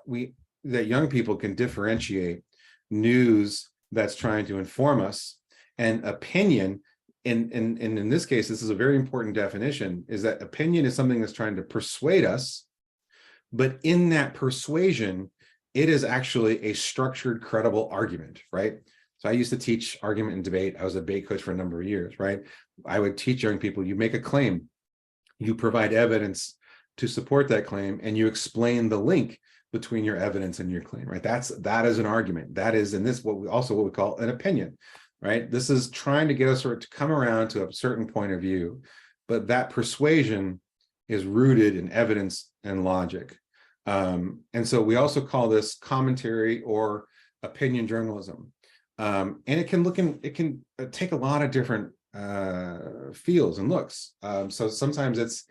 Speaker 1: that young people can differentiate news that's trying to inform us and opinion. In this case, this is a very important definition, is that opinion is something that's trying to persuade us, but in that persuasion, it is actually a structured, credible argument, right? So I used to teach argument and debate. I was a debate coach for a number of years, right? I would teach young people, you make a claim, you provide evidence to support that claim, and you explain the link between your evidence and your claim, right? That is an argument. That is, in this, what we call an opinion, right? This is trying to get us to come around to a certain point of view, but that persuasion is rooted in evidence and logic. And so we also call this commentary or opinion journalism. And it can take a lot of different feels and looks. So sometimes it's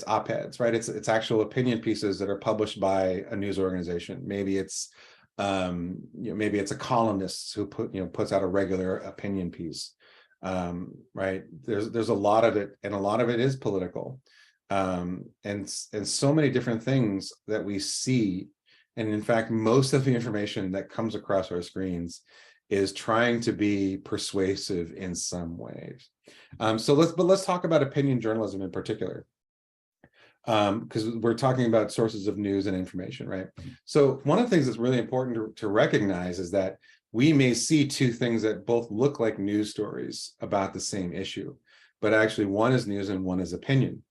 Speaker 1: op-eds, right? It's actual opinion pieces that are published by a news organization. Maybe it's maybe it's a columnist who puts out a regular opinion piece, right? There's a lot of it, and a lot of it is political, and so many different things that we see. And in fact, most of the information that comes across our screens is trying to be persuasive in some ways. So let's talk about opinion journalism in particular, because we're talking about sources of news and information, right? So one of the things that's really important to recognize is that we may see two things that both look like news stories about the same issue, but actually one is news and one is opinion.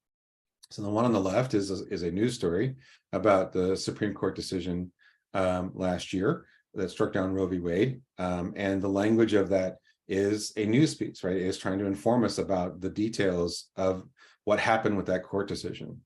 Speaker 1: So the one on the left is a news story about the Supreme Court decision last year that struck down Roe v. Wade, and the language of that is a news piece, right? It is trying to inform us about the details of what happened with that court decision.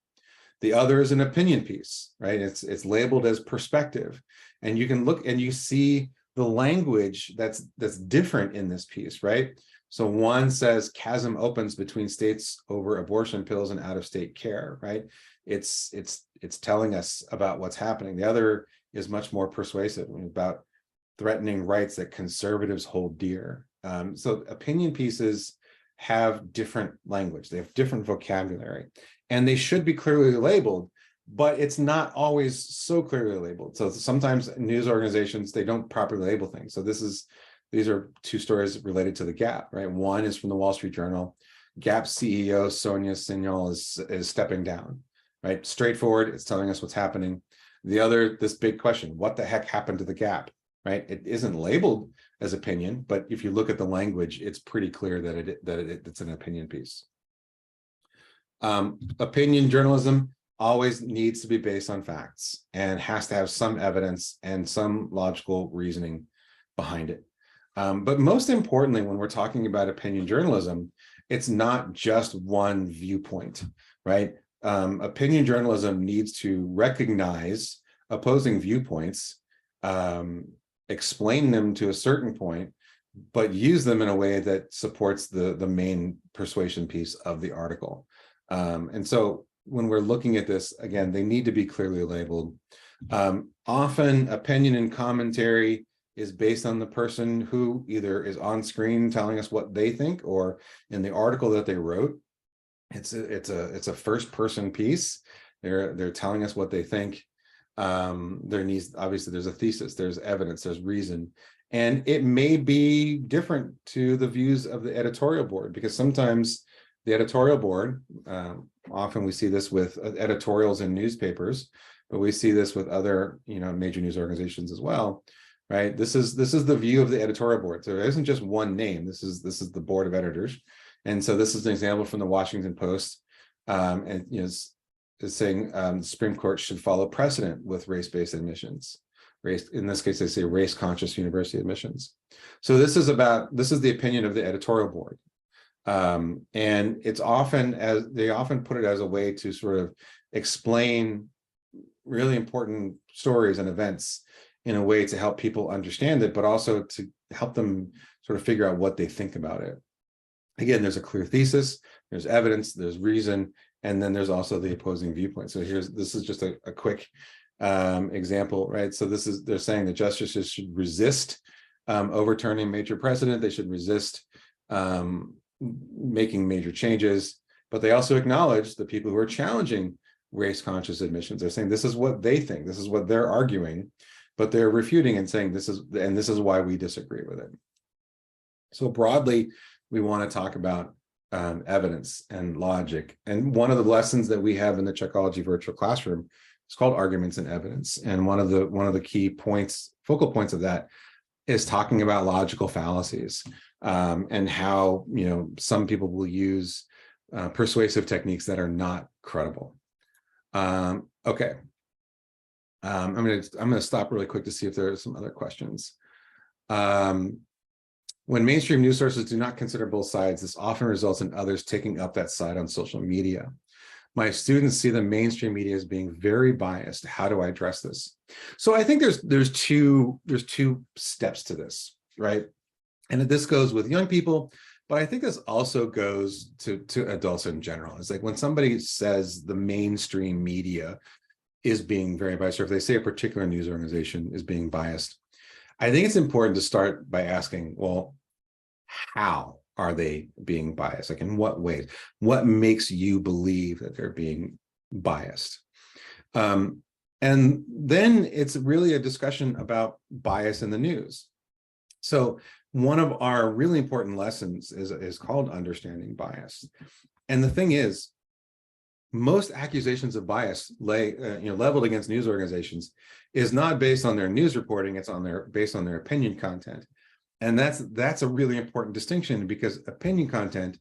Speaker 1: The other is an opinion piece, right? It's labeled as perspective, and you can look and you see the language that's different in this piece, right? So one says chasm opens between states over abortion pills and out-of-state care, right? It's telling us about what's happening. The other is much more persuasive, about threatening rights that conservatives hold dear. So opinion pieces have different language, they have different vocabulary, and they should be clearly labeled, but it's not always so clearly labeled. So sometimes news organizations, they don't properly label things. So these are two stories related to the Gap, right? One is from the Wall Street Journal. Gap CEO Sonia Signol is stepping down, right? Straightforward, it's telling us what's happening. The other, this big question, what the heck happened to the Gap, right? It isn't labeled as opinion, but if you look at the language, it's pretty clear that it's an opinion piece. Opinion journalism always needs to be based on facts and has to have some evidence and some logical reasoning behind it. But most importantly, when we're talking about opinion journalism, it's not just one viewpoint, right? Opinion journalism needs to recognize opposing viewpoints, explain them to a certain point, but use them in a way that supports the main persuasion piece of the article. And so when we're looking at this, again, they need to be clearly labeled. Often opinion and commentary is based on the person who either is on screen telling us what they think or in the article that they wrote. It's a first person piece. They're telling us what they think. There needs, obviously there's a thesis, there's evidence, there's reason, and it may be different to the views of the editorial board, because sometimes the editorial board, often we see this with editorials in newspapers, but we see this with other, major news organizations as well, right? This is the view of the editorial board. So there isn't just one name. This is the board of editors. And so this is an example from the Washington Post, and is saying the Supreme Court should follow precedent with race-based admissions. In this case, they say race-conscious university admissions. So this is the opinion of the editorial board. And it's they often put it as a way to sort of explain really important stories and events in a way to help people understand it, but also to help them sort of figure out what they think about it. Again, there's a clear thesis, there's evidence, there's reason, and then there's also the opposing viewpoint. So this is just a quick example, right? So they're saying that justices should resist overturning major precedent. They should resist making major changes, but they also acknowledge the people who are challenging race-conscious admissions. They're saying this is what they think, this is what they're arguing, but they're refuting and saying this is why we disagree with it. So broadly, we want to talk about evidence and logic. And one of the lessons that we have in the Checkology virtual classroom is called arguments and evidence. And one of the key points, focal points of that, is talking about logical fallacies, and how some people will use persuasive techniques that are not credible. Okay, I'm gonna stop really quick to see if there are some other questions. When mainstream news sources do not consider both sides, this often results in others taking up that side on social media. My students see the mainstream media as being very biased. How do I address this? So I think there's two steps to this, right? And this goes with young people, but I think this also goes to adults in general. It's like when somebody says the mainstream media is being very biased, or if they say a particular news organization is being biased, I think it's important to start by asking, well, how are they being biased? Like in what ways? What makes you believe that they're being biased? And then it's really a discussion about bias in the news. So one of our really important lessons is called understanding bias. And the thing is, most accusations of bias leveled against news organizations is not based on their news reporting, it's based on their opinion content. And that's a really important distinction, because opinion content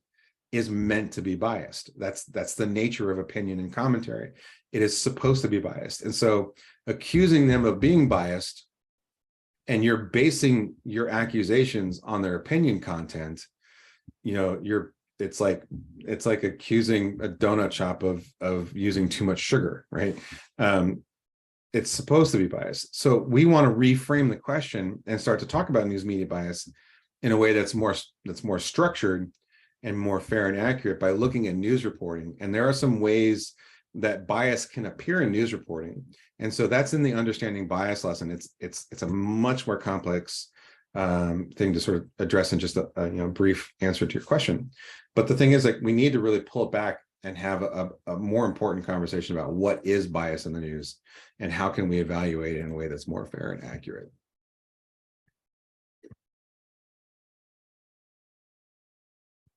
Speaker 1: is meant to be biased. That's the nature of opinion and commentary. It is supposed to be biased. And so accusing them of being biased, and you're basing your accusations on their opinion content, it's like accusing a donut shop of using too much sugar, right? It's supposed to be biased. So we want to reframe the question and start to talk about news media bias in a way that's more structured and more fair and accurate by looking at news reporting. And there are some ways that bias can appear in news reporting. And so that's in the understanding bias lesson. It's a much more complex thing to sort of address in just a brief answer to your question. But the thing is, like, we need to really pull it back and have a more important conversation about what is bias in the news and how can we evaluate it in a way that's more fair and accurate.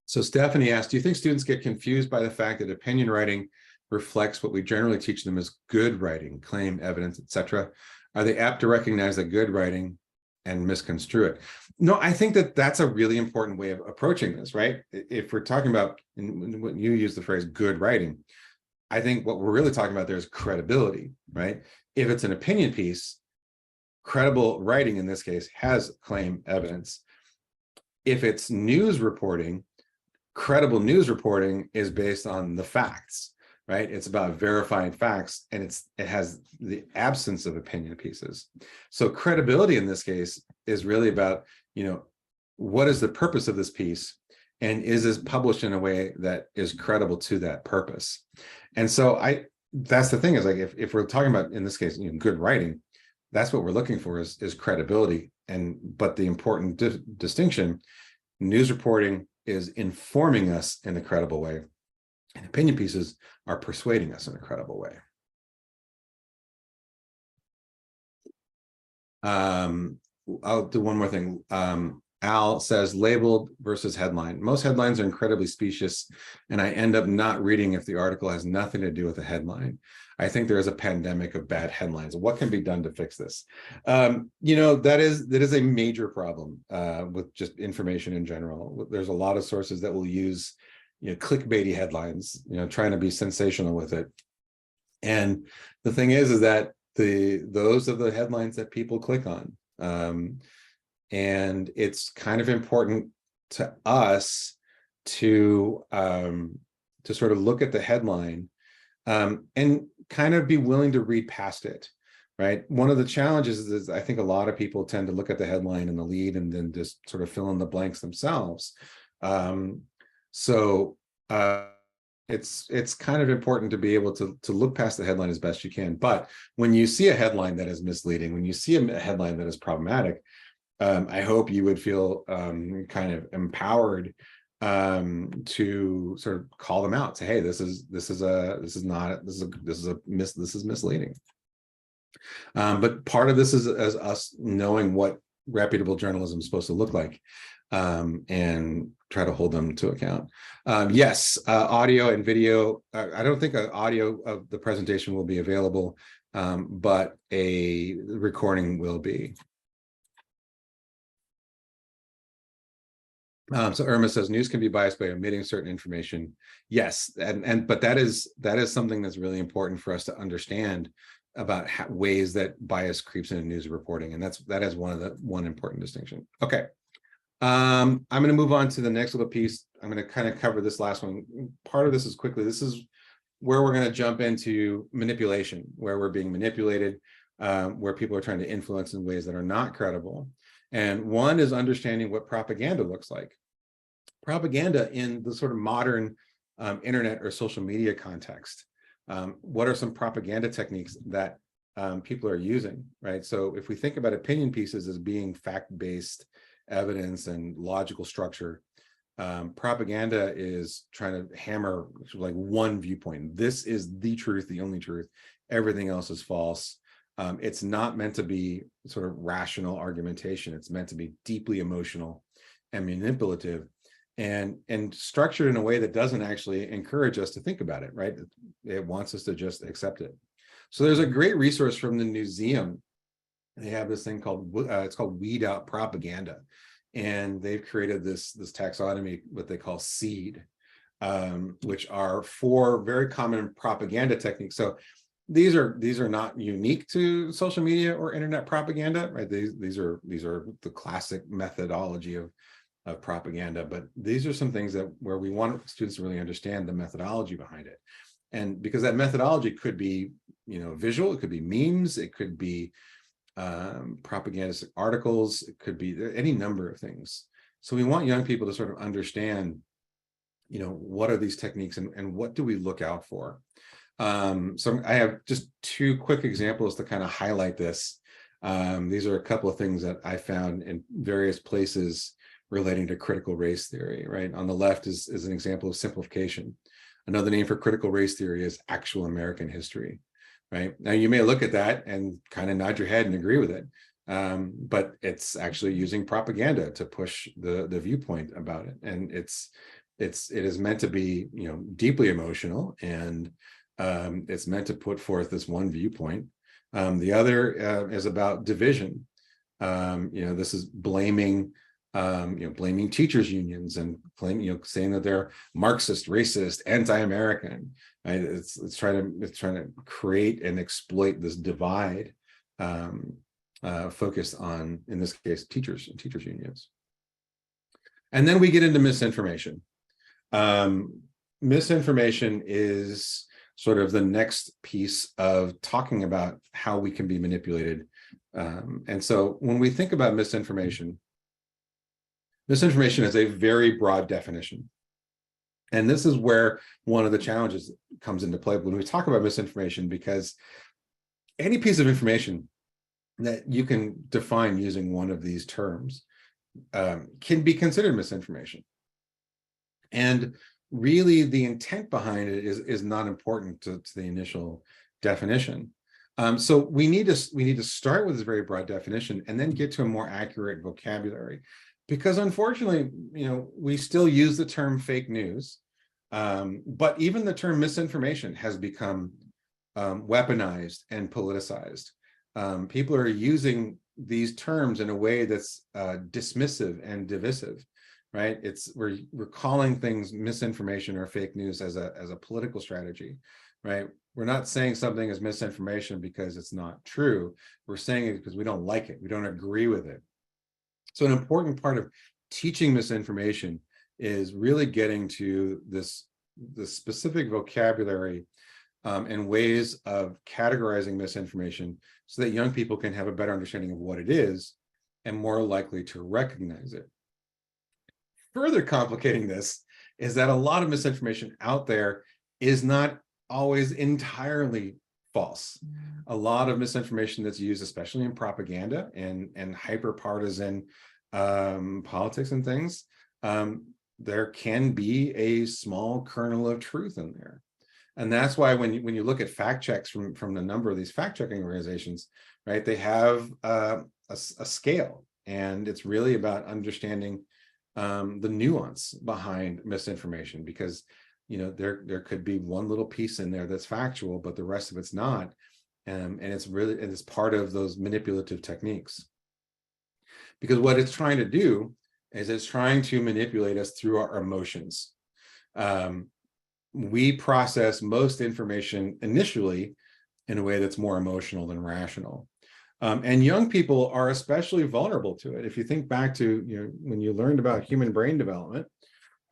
Speaker 1: So Stephanie asked, do you think students get confused by the fact that opinion writing reflects what we generally teach them as good writing, claim, evidence, etc.? Are they apt to recognize that good writing and misconstrue it? No, I think that's a really important way of approaching this, right? If we're talking about, when you use the phrase good writing, I think what we're really talking about there is credibility, right? If it's an opinion piece, credible writing in this case has claim, evidence. If it's news reporting, credible news reporting is based on the facts, right? It's about verifying facts, and it has the absence of opinion pieces. So credibility in this case is really about, what is the purpose of this piece, and is this published in a way that is credible to that purpose? And so that's the thing, is like, if we're talking about, in this case, good writing, that's what we're looking for is credibility. But the important distinction, news reporting is informing us in a credible way. And opinion pieces are persuading us in a credible way. I'll do one more thing. Al says labeled versus headline. Most headlines are incredibly specious, and I end up not reading if the article has nothing to do with the headline. I think there is a pandemic of bad headlines. What can be done to fix this? That is a major problem with just information in general. There's a lot of sources that will use clickbaity headlines, trying to be sensational with it. And the thing is that those are the headlines that people click on. And it's kind of important to us to sort of look at the headline and kind of be willing to read past it, right? One of the challenges is I think a lot of people tend to look at the headline and the lead and then just sort of fill in the blanks themselves. It's kind of important to be able to look past the headline as best you can. But when you see a headline that is misleading, when you see a headline that is problematic, I hope you would feel kind of empowered to sort of call them out. Say, hey, this is misleading. But part of this is us knowing what reputable journalism is supposed to look like, and try to hold them to account. Yes, audio and video. I don't think an audio of the presentation will be available, but a recording will be. So Irma says news can be biased by omitting certain information. Yes, but that is something that's really important for us to understand about ways that bias creeps into news reporting, and that is one important distinction. Okay, I'm going to move on to the next little piece. I'm going to kind of cover this last one. Part of this is quickly. This is where we're going to jump into manipulation, where we're being manipulated, where people are trying to influence in ways that are not credible. And one is understanding what propaganda looks like. Propaganda in the sort of modern internet or social media context. What are some propaganda techniques that people are using, right? So if we think about opinion pieces as being fact-based evidence and logical structure, propaganda is trying to hammer like one viewpoint. This is the truth, the only truth. Everything else is false. It's not meant to be sort of rational argumentation. It's meant to be deeply emotional and manipulative, and structured in a way that doesn't actually encourage us to think about it, right? It wants us to just accept it. So there's a great resource from the museum. They have this thing called, it's called Weed Out Propaganda. And they've created this taxonomy, what they call SEED, which are 4 very common propaganda techniques. So these are not unique to social media or internet propaganda, right? These are the classic methodology of propaganda, but these are some things where we want students to really understand the methodology behind it. And because that methodology could be, visual, it could be memes, it could be propagandistic articles, it could be any number of things. So we want young people to sort of understand, what are these techniques and what do we look out for? So I have just 2 quick examples to kind of highlight this. These are a couple of things that I found in various places relating to critical race theory, right? On the left is an example of simplification. Another name for critical race theory is actual American history, right? Now you may look at that and kind of nod your head and agree with it, but it's actually using propaganda to push the viewpoint about it. And it is meant to be, deeply emotional, and it's meant to put forth this one viewpoint. The other is about division. This is blaming teachers unions and saying that they're Marxist, racist, anti-American. Right? It's trying to create and exploit this divide, focused on, in this case, teachers and teachers unions. And then we get into misinformation. Misinformation is sort of the next piece of talking about how we can be manipulated. And so when we think about misinformation is a very broad definition. And this is where one of the challenges comes into play when we talk about misinformation, because any piece of information that you can define using one of these terms can be considered misinformation. And really the intent behind it is not important to the initial definition. So we need to start with this very broad definition and then get to a more accurate vocabulary, because unfortunately, we still use the term fake news, but even the term misinformation has become weaponized and politicized. People are using these terms in a way that's dismissive and divisive, right? We're calling things misinformation or fake news as a political strategy, right? We're not saying something is misinformation because it's not true. We're saying it because we don't like it. We don't agree with it. So an important part of teaching misinformation is really getting to the specific vocabulary and ways of categorizing misinformation so that young people can have a better understanding of what it is and more likely to recognize it. Further complicating this is that a lot of misinformation out there is not always entirely false. A lot of misinformation that's used, especially in propaganda and hyper-partisan politics and things, there can be a small kernel of truth in there. And that's why when you look at fact checks from the number of these fact-checking organizations, right, they have a scale, and it's really about understanding the nuance behind misinformation, because there could be one little piece in there that's factual, but the rest of it's not, and it's part of those manipulative techniques. Because what it's trying to do is it's trying to manipulate us through our emotions. We process most information initially in a way that's more emotional than rational. And young people are especially vulnerable to it. If you think back to when you learned about human brain development,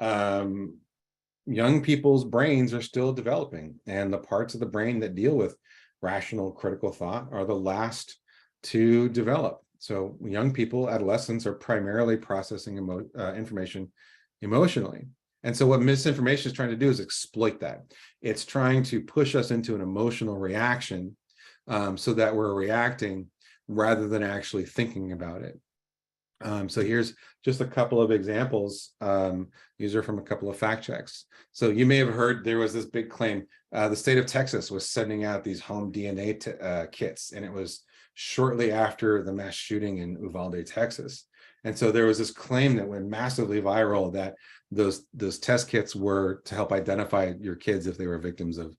Speaker 1: young people's brains are still developing, and the parts of the brain that deal with rational critical thought are the last to develop. So young people, adolescents, are primarily processing information emotionally. And so what misinformation is trying to do is exploit that. It's trying to push us into an emotional reaction so that we're reacting rather than actually thinking about it. So here's just a couple of examples. These are from a couple of fact checks. So you may have heard there was this big claim. The state of Texas was sending out these home DNA kits, and it was shortly after the mass shooting in Uvalde, Texas. And so there was this claim that went massively viral that those test kits were to help identify your kids if they were victims of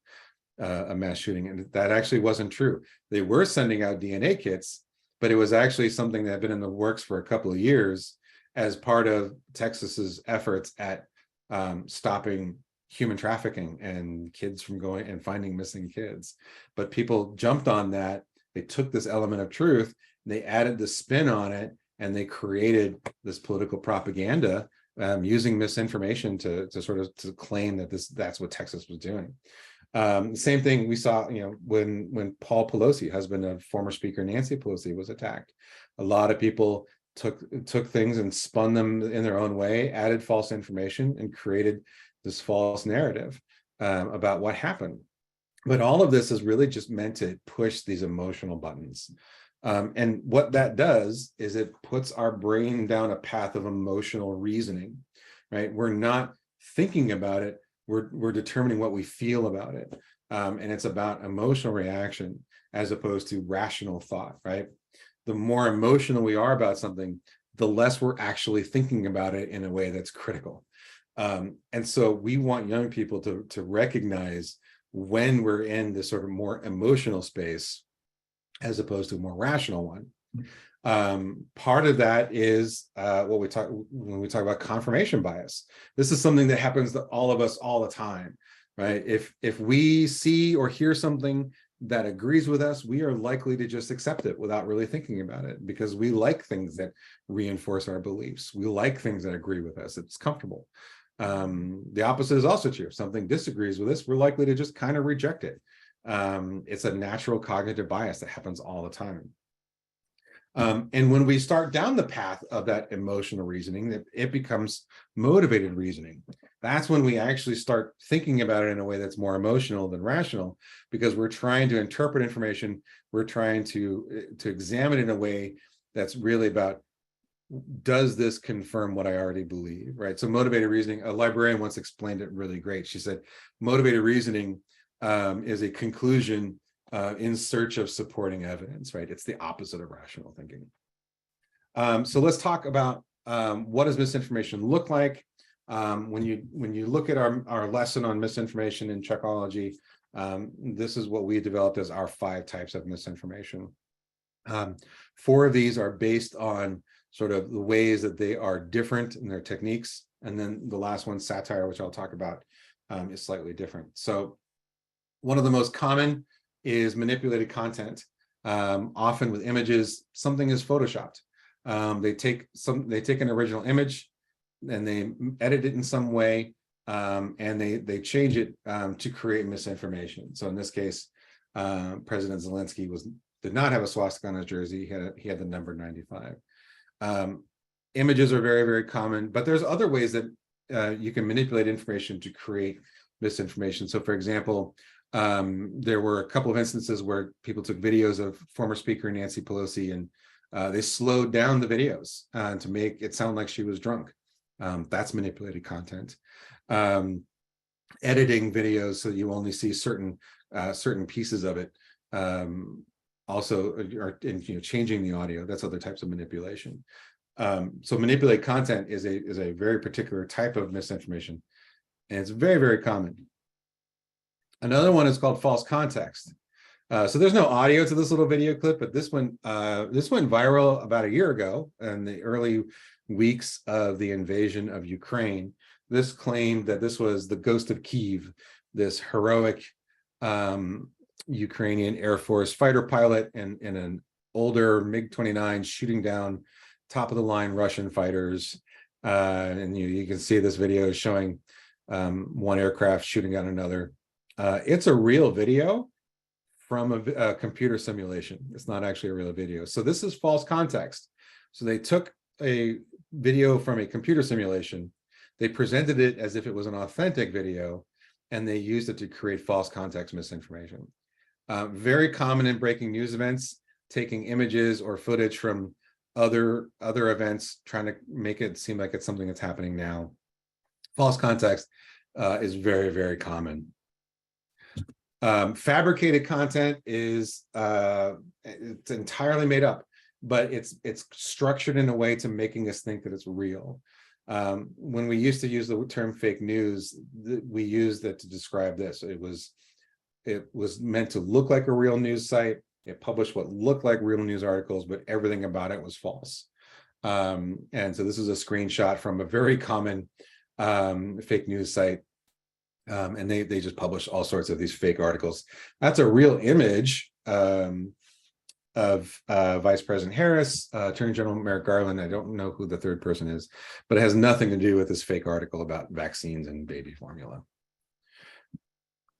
Speaker 1: a mass shooting. And that actually wasn't true. They were sending out DNA kits, but it was actually something that had been in the works for a couple of years as part of Texas's efforts at stopping human trafficking and kids from going and finding missing kids. But people jumped on that. They took this element of truth, they added the spin on it, and they created this political propaganda using misinformation to claim that that's what Texas was doing. The same thing we saw, when Paul Pelosi, husband of former Speaker Nancy Pelosi, was attacked. A lot of people took things and spun them in their own way, added false information, and created this false narrative about what happened. But all of this is really just meant to push these emotional buttons. And what that does is it puts our brain down a path of emotional reasoning, right? We're not thinking about it. We're determining what we feel about it. And it's about emotional reaction as opposed to rational thought, right? The more emotional we are about something, the less we're actually thinking about it in a way that's critical. And so we want young people to recognize when we're in this sort of more emotional space as opposed to a more rational one. Part of that is when we talk about confirmation bias. This is something that happens to all of us all the time, right? If we see or hear something that agrees with us, we are likely to just accept it without really thinking about it, because we like things that reinforce our beliefs. We like things that agree with us. It's comfortable. The opposite is also true. If something disagrees with us, we're likely to just kind of reject it. It's a natural cognitive bias that happens all the time. And when we start down the path of that emotional reasoning, it becomes motivated reasoning. That's when we actually start thinking about it in a way that's more emotional than rational, because we're trying to interpret information. We're trying to examine it in a way that's really about does this confirm what I already believe, right? So motivated reasoning, a librarian once explained it really great. She said, motivated reasoning is a conclusion in search of supporting evidence, right? It's the opposite of rational thinking. So let's talk about what does misinformation look like? When you look at our lesson on misinformation in Czechology, this is what we developed as our 5 types of misinformation. 4 of these are based on sort of the ways that they are different in their techniques. And then the last one, satire, which I'll talk about, is slightly different. So one of the most common is manipulated content, often with images. Something is photoshopped. They take an original image and they edit it in some way, and they change it to create misinformation. So in this case, President Zelensky did not have a swastika on his jersey. He had the number 95. Images are very, very common, but there's other ways that you can manipulate information to create misinformation. So for example, there were a couple of instances where people took videos of former Speaker Nancy Pelosi and they slowed down the videos to make it sound like she was drunk. That's manipulated content. Editing videos so you only see certain pieces of it. Also, changing the audio. That's other types of manipulation. So manipulate content is a very particular type of misinformation, and it's very, very common. Another one is called false context. So there's no audio to this little video clip, but this went viral about a year ago in the early weeks of the invasion of Ukraine. This claimed that this was the ghost of Kyiv, this heroic Ukrainian Air Force fighter pilot in an older MiG-29 shooting down top of the line Russian fighters. And you can see this video showing one aircraft shooting down another. It's a real video from a computer simulation. It's not actually a real video. So this is false context. So they took a video from a computer simulation, they presented it as if it was an authentic video, and they used it to create false context misinformation. Very common in breaking news events, taking images or footage from other events, trying to make it seem like it's something that's happening now. False context is very, very common. Fabricated content is it's entirely made up, but it's structured in a way to making us think that it's real. When we used to use the term fake news, we used it to describe this. It was meant to look like a real news site. It published what looked like real news articles, but everything about it was false. And so this is a screenshot from a very common fake news site. And they just publish all sorts of these fake articles. That's a real image of Vice President Harris, Attorney General Merrick Garland. I don't know who the third person is, but it has nothing to do with this fake article about vaccines and baby formula.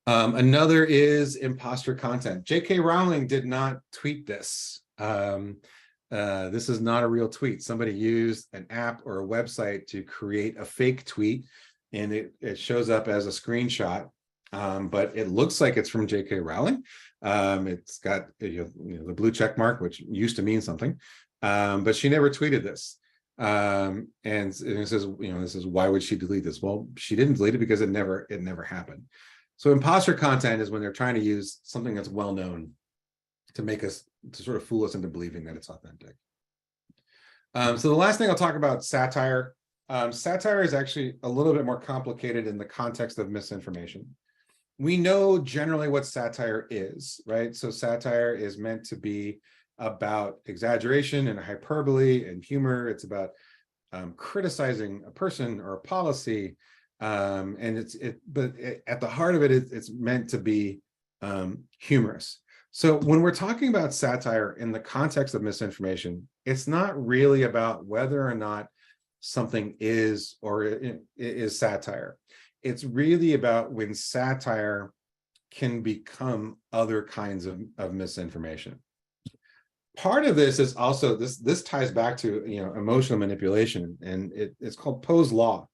Speaker 1: Another is imposter content. J.K. Rowling did not tweet this. This is not a real tweet. Somebody used an app or a website to create a fake tweet, and it shows up as a screenshot, but it looks like it's from J.K. Rowling. It's got the blue check mark, which used to mean something, but she never tweeted this. And it says, this is, why would she delete this? Well, she didn't delete it because it never happened. So imposter content is when they're trying to use something that's well known to sort of fool us into believing that it's authentic. So the last thing I'll talk about, satire. Satire is actually a little bit more complicated in the context of misinformation. We know generally what satire is, right? So satire is meant to be about exaggeration and hyperbole and humor. It's about criticizing a person or a policy, and but at the heart of it, it's meant to be humorous. So when we're talking about satire in the context of misinformation, it's not really about whether or not something is or it is satire. It's really about when satire can become other kinds of misinformation. Part of this is also this ties back to emotional manipulation, and it's called Poe's law.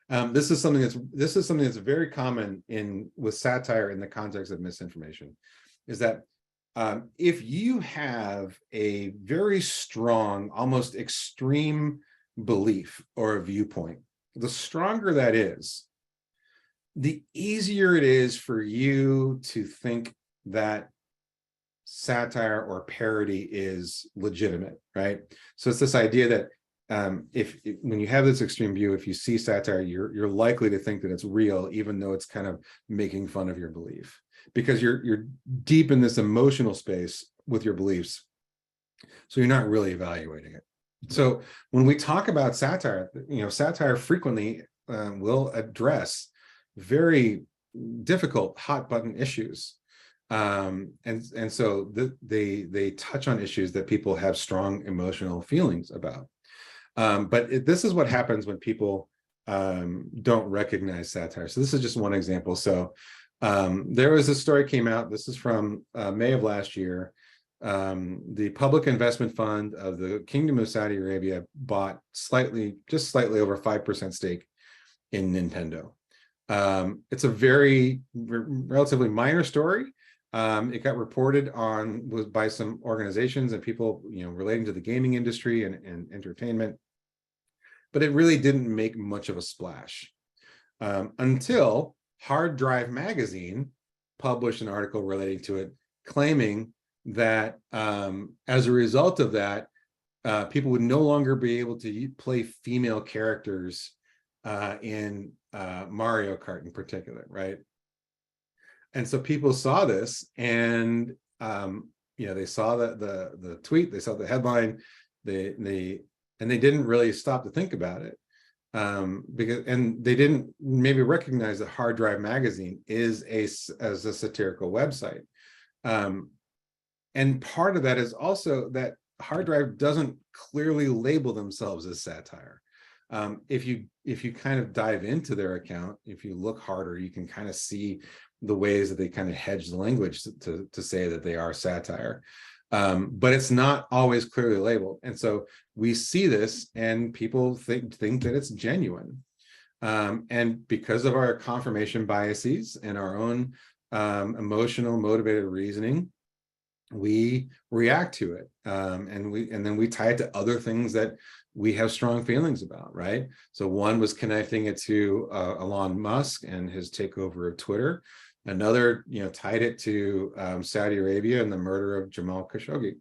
Speaker 1: This is something that's very common with satire in the context of misinformation, is that If you have a very strong, almost extreme belief or a viewpoint, the stronger that is, the easier it is for you to think that satire or parody is legitimate, right? So it's this idea that when you have this extreme view, if you see satire, you're likely to think that it's real, even though it's kind of making fun of your belief, because you're deep in this emotional space with your beliefs, so you're not really evaluating it. So when we talk about satire, satire frequently will address very difficult hot button issues, and so they touch on issues that people have strong emotional feelings about. But this is what happens when people don't recognize satire. So this is just one example. So there was a story came out. This is from May of last year. The Public Investment Fund of the Kingdom of Saudi Arabia bought just slightly over 5% stake in Nintendo. It's a very relatively minor story. It got reported on by some organizations and people, relating to the gaming industry and entertainment, but it really didn't make much of a splash until Hard Drive magazine published an article relating to it, claiming that as a result of that, people would no longer be able to play female characters in Mario Kart in particular, right? And so people saw this, and they saw the tweet, they saw the headline, they didn't really stop to think about it, because they didn't maybe recognize that Hard Drive magazine is as a satirical website, and part of that is also that Hard Drive doesn't clearly label themselves as satire. If you kind of dive into their account, if you look harder, you can kind of see the ways that they kind of hedge the language to say that they are satire. But it's not always clearly labeled. And so we see this and people think that it's genuine. And because of our confirmation biases and our own emotional motivated reasoning, we react to it. And then we tie it to other things that we have strong feelings about, right? So one was connecting it to Elon Musk and his takeover of Twitter. Another, tied it to Saudi Arabia and the murder of Jamal Khashoggi.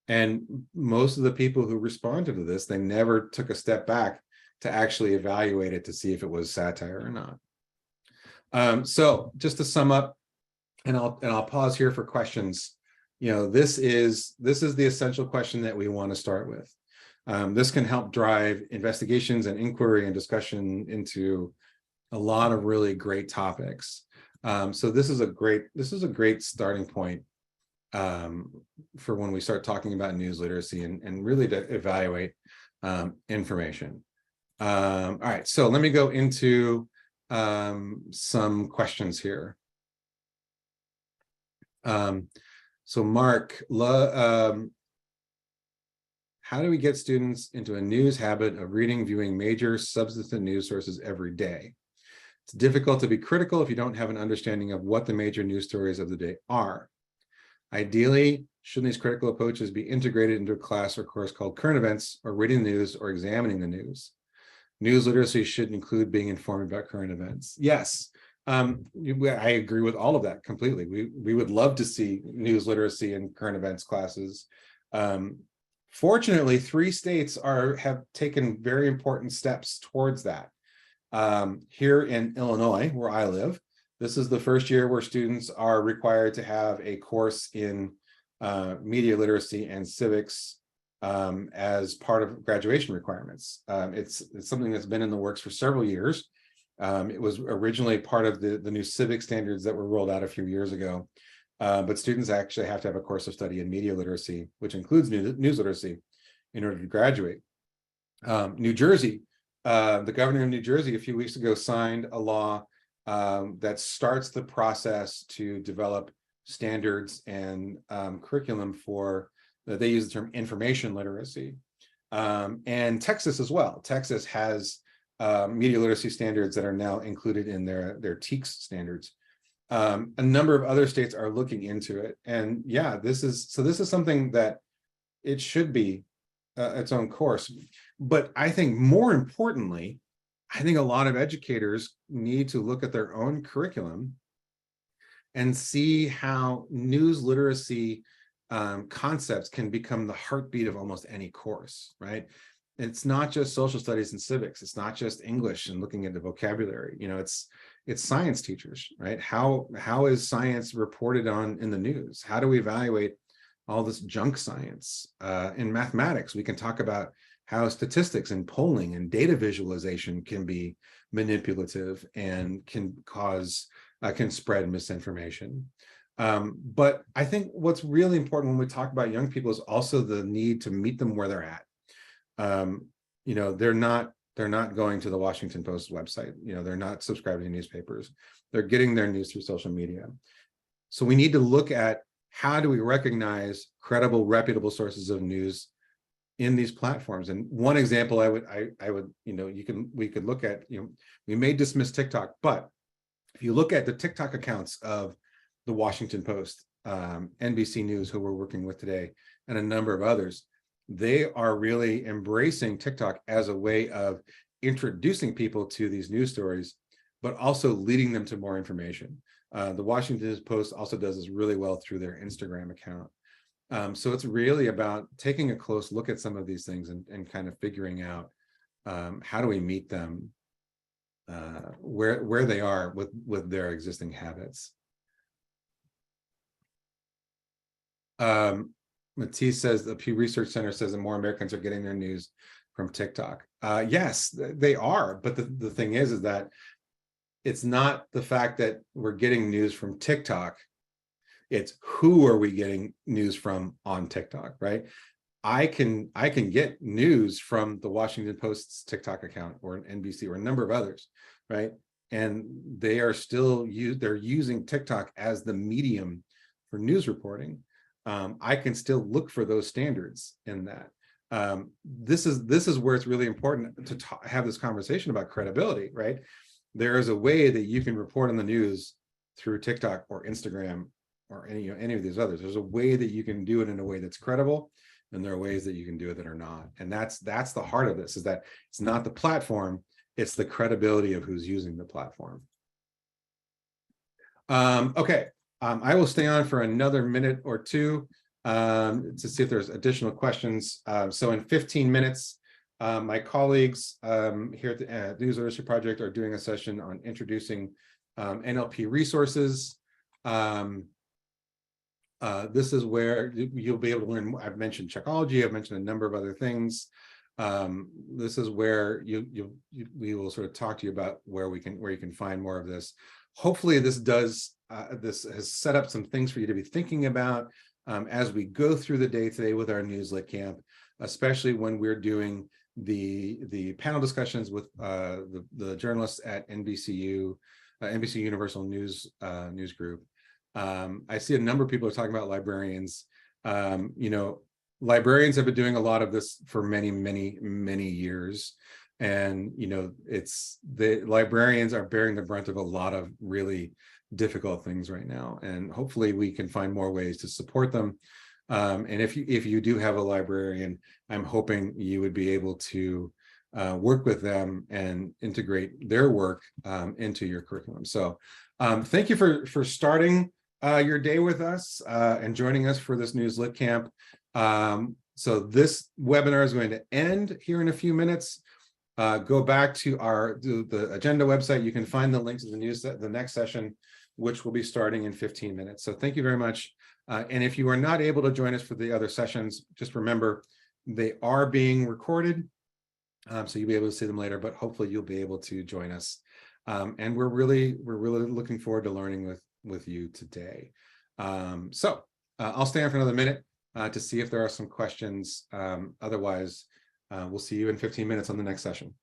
Speaker 1: And most of the people who responded to this, they never took a step back to actually evaluate it to see if it was satire or not. So just to sum up, and I'll pause here for questions. This is the essential question that we want to start with. This can help drive investigations and inquiry and discussion into a lot of really great topics. So this is a great starting point for when we start talking about news literacy and really to evaluate information. All right, so let me go into some questions here. So Mark, how do we get students into a news habit of reading, viewing major substantive news sources every day? It's difficult to be critical if you don't have an understanding of what the major news stories of the day are. Ideally, shouldn't these critical approaches be integrated into a class or course called current events, or reading the news, or examining the news? News literacy should include being informed about current events. Yes, I agree with all of that completely. We would love to see news literacy and current events classes. Fortunately, 3 states have taken very important steps towards that. Here in Illinois, where I live, this is the first year where students are required to have a course in media literacy and civics as part of graduation requirements. It's something that's been in the works for several years. It was originally part of the new civic standards that were rolled out a few years ago. But students actually have to have a course of study in media literacy, which includes news literacy, in order to graduate. New Jersey, the governor of New Jersey a few weeks ago signed a law that starts the process to develop standards and curriculum for, they use the term information literacy. And Texas as well. Texas has media literacy standards that are now included in their TEKS standards. A number of other states are looking into it, and yeah, this is something that it should be its own course. But I think more importantly, I think a lot of educators need to look at their own curriculum and see how news literacy concepts can become the heartbeat of almost any course, right? It's not just social studies and civics. It's not just English and looking at the vocabulary. You know, it's science teachers, right? How is science reported on in the news? How do we evaluate all this junk science? In mathematics, we can talk about how statistics and polling and data visualization can be manipulative and can cause can spread misinformation. But I think what's really important when we talk about young people is also the need to meet them where they're at. You know, they're not going to the Washington Post website. You know, they're not subscribing to newspapers. They're getting their news through social media. So we need to look at how do we recognize credible, reputable sources of news in these platforms. And one example I would, you know, we could look at, you know, we may dismiss TikTok, but if you look at the TikTok accounts of the Washington Post, NBC News, who we're working with today, and a number of others, they are really embracing TikTok as a way of introducing people to these news stories, but also leading them to more information. The Washington Post also does this really well through their Instagram account. So it's really about taking a close look at some of these things and kind of figuring out how do we meet them where they are with their existing habits. Matisse says the Pew Research Center says that more Americans are getting their news from TikTok. Yes, they are, but the thing is that it's not the fact that we're getting news from TikTok. It's who are we getting news from on TikTok, right? I can get news from the Washington Post's TikTok account or an NBC or a number of others, right? And they are still they're using TikTok as the medium for news reporting. I can still look for those standards in that. This is where it's really important to have this conversation about credibility, right? There is a way that you can report on the news through TikTok or Instagram or any of these others. There's a way that you can do it in a way that's credible, and there are ways that you can do it that are not. And that's the heart of this, is that it's not the platform, it's the credibility of who's using the platform. Okay, I will stay on for another minute or two to see if there's additional questions. So in 15 minutes, my colleagues here at the News Literacy Project are doing a session on introducing NLP resources. This is where you'll be able to learn. I've mentioned Checkology. I've mentioned a number of other things. This is where we will sort of talk to you about where you can find more of this. Hopefully, this has set up some things for you to be thinking about as we go through the day today with our NewsLitCamp, especially when we're doing the panel discussions with the journalists at NBCU, NBC Universal News Group. I see a number of people are talking about librarians. You know, librarians have been doing a lot of this for many years, and you know, the librarians are bearing the brunt of a lot of really difficult things right now, and hopefully we can find more ways to support them. And if you do have a librarian, I'm hoping you would be able to work with them and integrate their work into your curriculum. So thank you for starting your day with us and joining us for this NewsLitCamp. So this webinar is going to end here in a few minutes. Go back to the agenda website. You can find the links to the next session, which will be starting in 15 minutes. So thank you very much. And if you are not able to join us for the other sessions, just remember they are being recorded. So you'll be able to see them later, but hopefully you'll be able to join us. And we're really looking forward to learning with you today. So I'll stay on for another minute to see if there are some questions. Otherwise, we'll see you in 15 minutes on the next session.